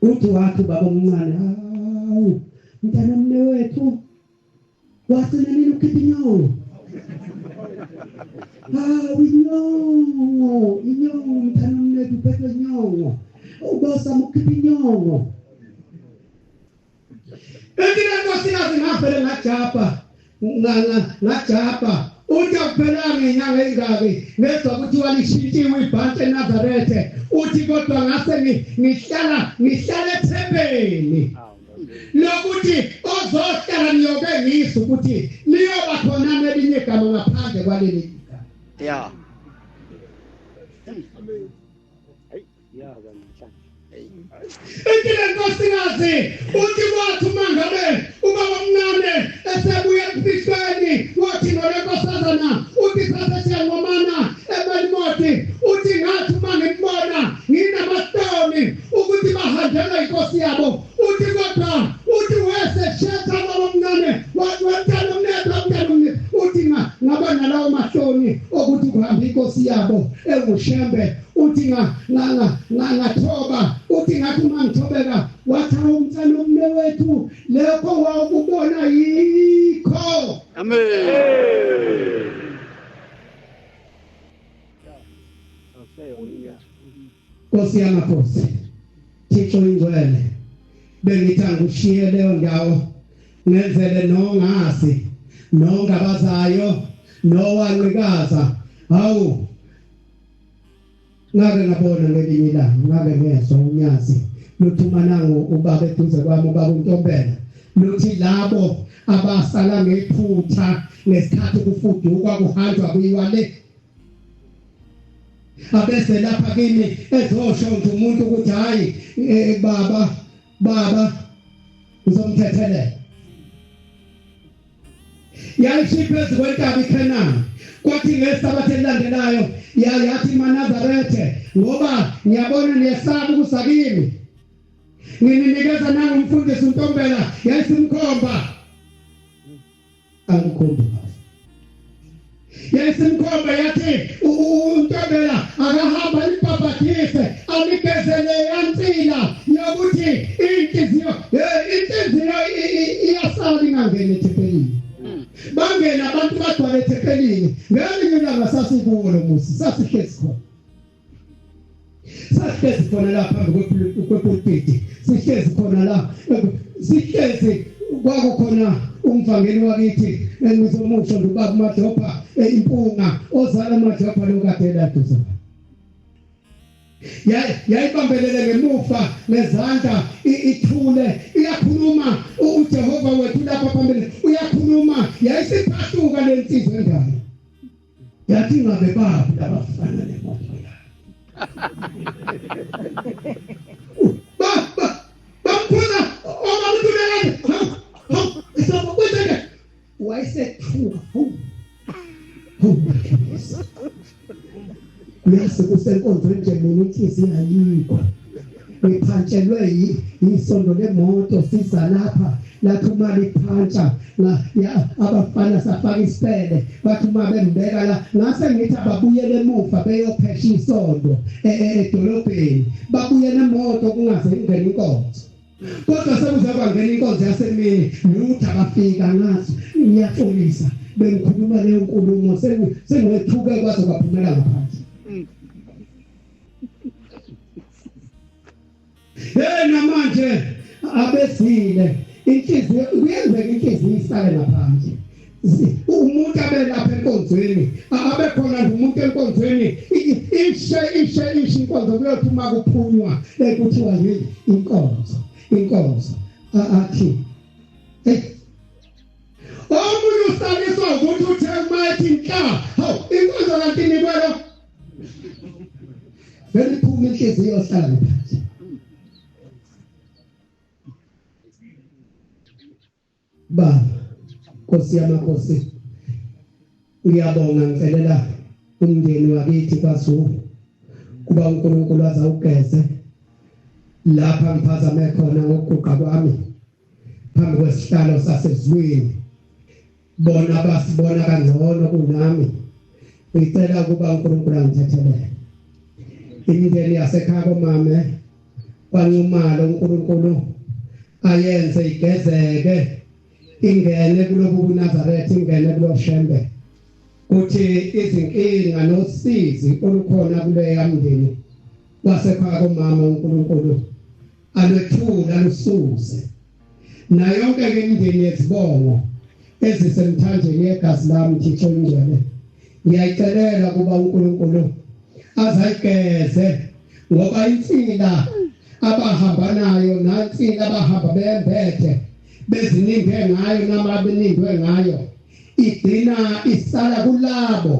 uthi wathi baba omncane hawu mntana mnewethu wasina nini ukhipha inyongo inyongo mntana mnewethu uphethe inyongo ubosama ukhipha inyongo Ekile nkosikazi ngavele ngajapa uthi akuphelanga inyanga engaki ngezwa ukuthi walishintshiwe ibhanti eNazaretha uthi kodwa ngase ngihlala ethempelini lokuthi ozohlala niyoke ngizwe ukuthi liyoba khona nelinye igama ngaphandle kwaleli igama yeah Ekile nkosikazi uthi wathi mangabe ubaba omncane esebuya emfihlweni wathi nolenkosazana uthi sasethi ngomana ebelimoti uthi ngathi mangibona nginamastoni ukuthi bahanjelwe inkosi yabo uthi kodwa uthi wese shetha baba omncane wantana umnene uthi ngabona lawo mahloni ukuthi kuhamba inkosi yabo engushembe uthi ngathoba uthi ngathi mangithobeka wathi umntana omnewethu lekho wawukubona yikho amen Nkosi yamakhosi Thixo ingcwele bengithanda ushiye leyo ndawo ngenzele nongazi nongabazayo nowanqikaza hawu ngabe ngabona ngelinye ilanga ngabe ngezwa unyazi luthuma nangu ubaba eduze kwami ubaba uNtombela luthi labo abasala ngephutha ngesikhathi kufuduka kuhanjwa kuyiwale abese lapha kimi ezosho umuntu ukuthi hayi baba uzomthethelela yayishiphe kwentaba iKhanani kwathi ngesabatha elilandelayo yathi maNazaretha ngoba ngiyabona niyesaba ukusakimi ngininikeza nangu umfundisi uNtombela yayisimkhomba akukhomba yayisimkhomba yathi uNtombela akahamba ibhabhathise anikezele yansila yokuthi inhliziyo iyasala ingangena ethempelini bangena abantu bagcwala ethempelini ngelinye ilanga sasikuwo lo musi sasihlezi khona lapha phambi kwepulpiti sihlezi khona la sihlezi kwakukhona umvangeli wakithi engizomusho ndubaba Madopha impunga ozala Madopha lokadela duzo yayibambelele ngemuva nezandla ithule iyakhuluma uJehova wethu lapha phambili uyakhuluma yayisiphahluka lensizwe endala yathi ngabe babu labafana nemoto bamkhona omamthulele isokwenze wayesethuka uyase kusenkonzweni nje mina inhliziyo ayikho ngiphantshelwe yisondo lemoto siza lapha lathi uma liphantsha abafana safaka isipele bathi uma bembeka la ngase ngithi ababuyele emuva beyophesha isondo edolobheni babuyele emoto kungaze ingene inkonzo kodwa sekuze kwangena inkonzo yasemini nuthi abafika ngathi ngiyaxolisa bengikhuluma leyo nkulumo sengwethuke kwaze kwaphumela ngaphansi namanje abesile inhliziyo kuyenzeka inhliziyo isale ngaphandle umuntu abelapha enkonzweni abekhona umuntu enkonzweni ishe inkonzo kuyothuma kuphunywa ekuthiwa inkonzo athi omunye usaliswa ukuthi uthe mayithi inhla inkonzo kanti nikwelo beliphuma inhliziyo osala ngaphandle Baba Nkosi yamakhosi uyabonga ngicela umndeni wakithi kwaZulu kuba uNkulunkulu azawugeze lapha ngiphazame khona ngokuguqa kwami phambi kwesihlalo sasezulwini bona basibona kangcono kunami ngicela kuba uNkulunkulu angithethelele imindeni yasekhaya komama kwanqumalo uNkulunkulu ayenze igezeke ingene kulobu Nazareth ingene kulo Shembe kuthi izinkinga nosizi olukhona kule yamndeni wasekhaya komama uNkulunkulu alethula lususe na yonke imindeni yezibongo ezisemthanjeni yegazi lami Thixo ngcwele ngiyayicelela kuba uNkulunkulu azayigeze ngoba insila abahamba nayo nansila abahamba bembethe bezinimbe ngayo namabenindwe ngayo igcina isala kulabo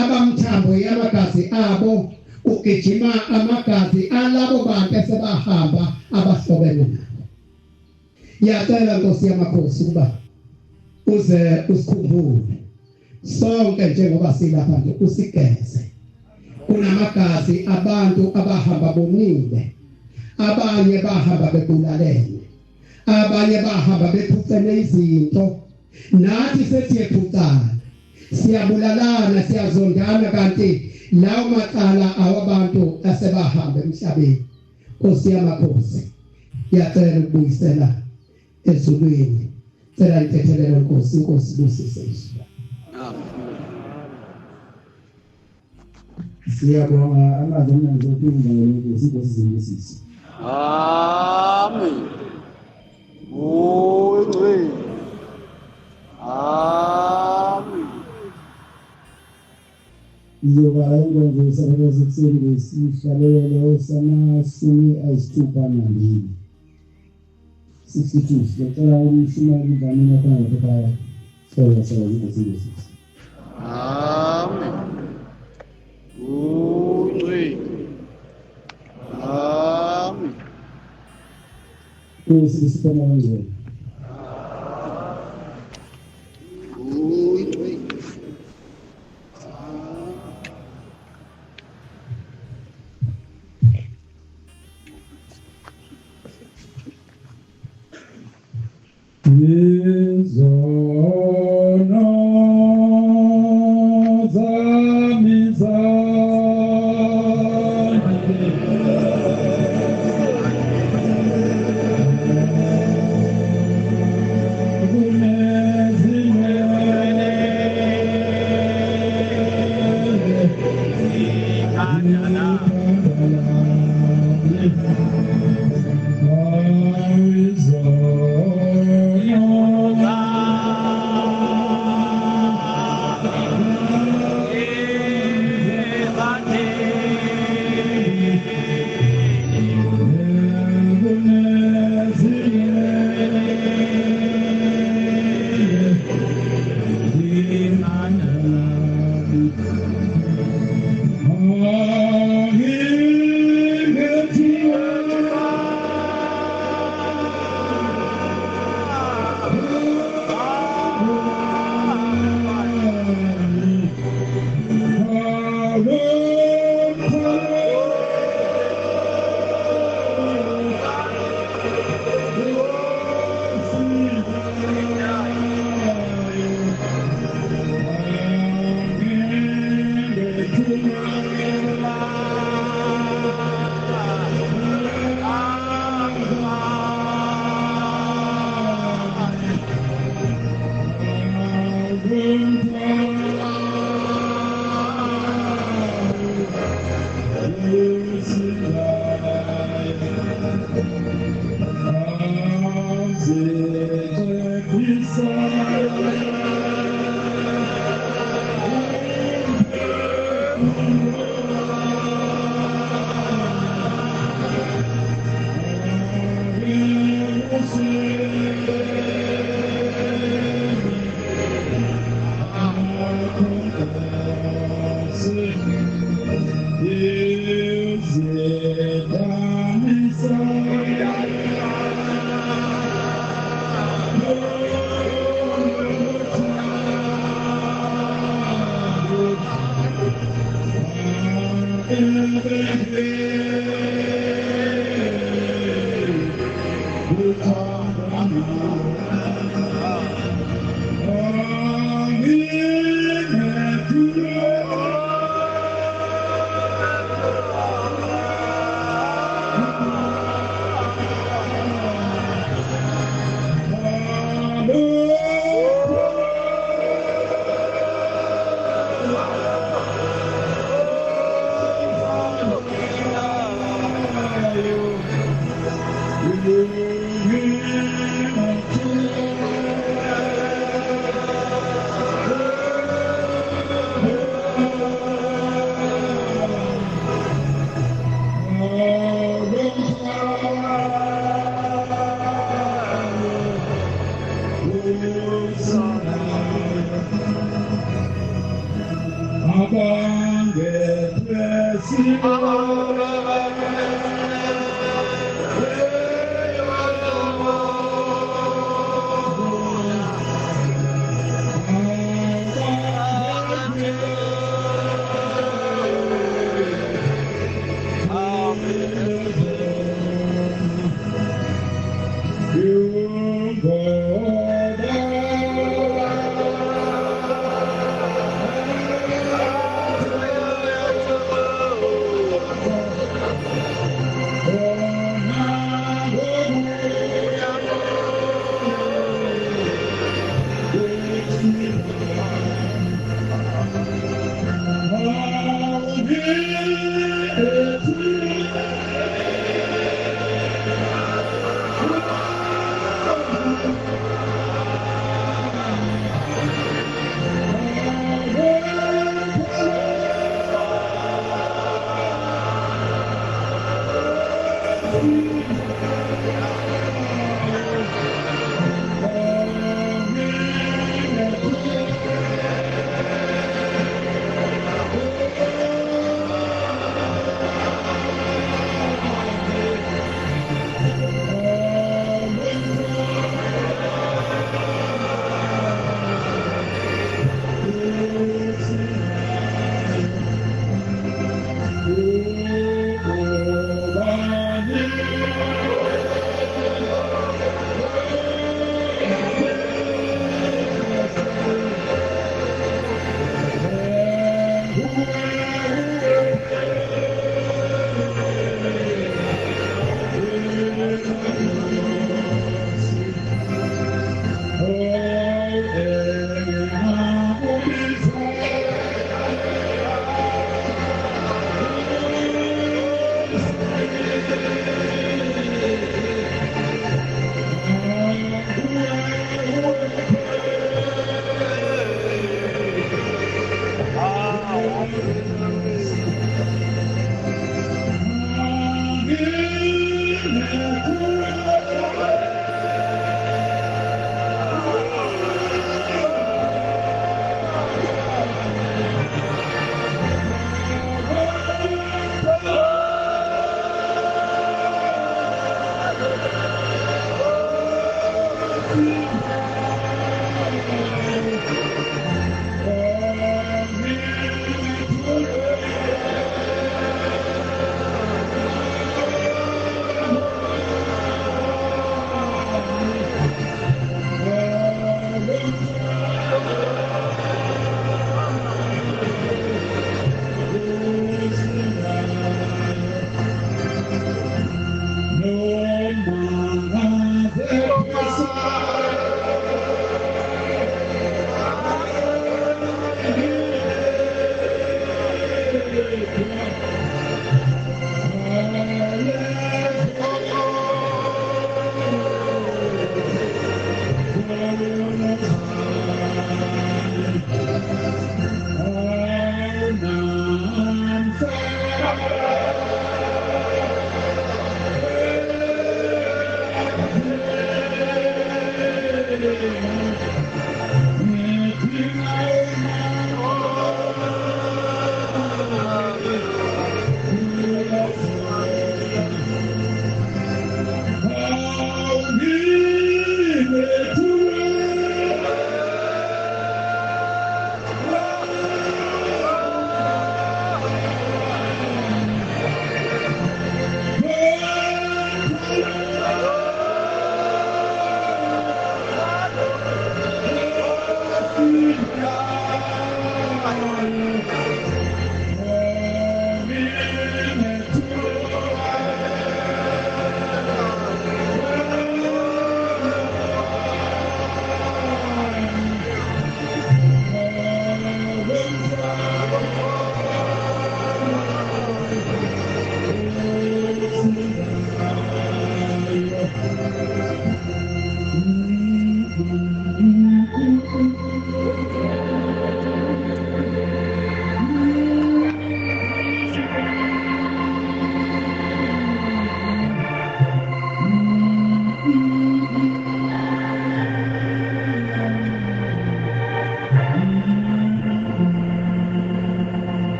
abamthambo yamagazi abo ugijima amagazi alabo bantu esebahamba abahlobene nabo yacela Nkosi yamakhosi kuba uze usikhumbule sonke njengoba silapha nje usigeze kunamagazi abantu abahamba bomile abanye bahamba bebulalene abanye bahamba bephucene izinto nathi sesiyephucana siyabulalana siyazondana kanti lawo macala awabantu asebahamba emhlabeni Nkosi yamakhosi yacela ukubuyisela ezulwini cela ithethelele Nkosi busise isizwe siyabonga amazwi ngizophinda ngokuzizindisisa Amen. Amen. Izoba inkonzo sabaze kuseni isihlalo samasumi ayisithupha nambili 62 ngicela umshumeli ngani ngaphandle ekhaya sola ngizosizisa Amen. Amen. Kusipoma ngizwe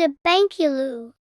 the Bankulu.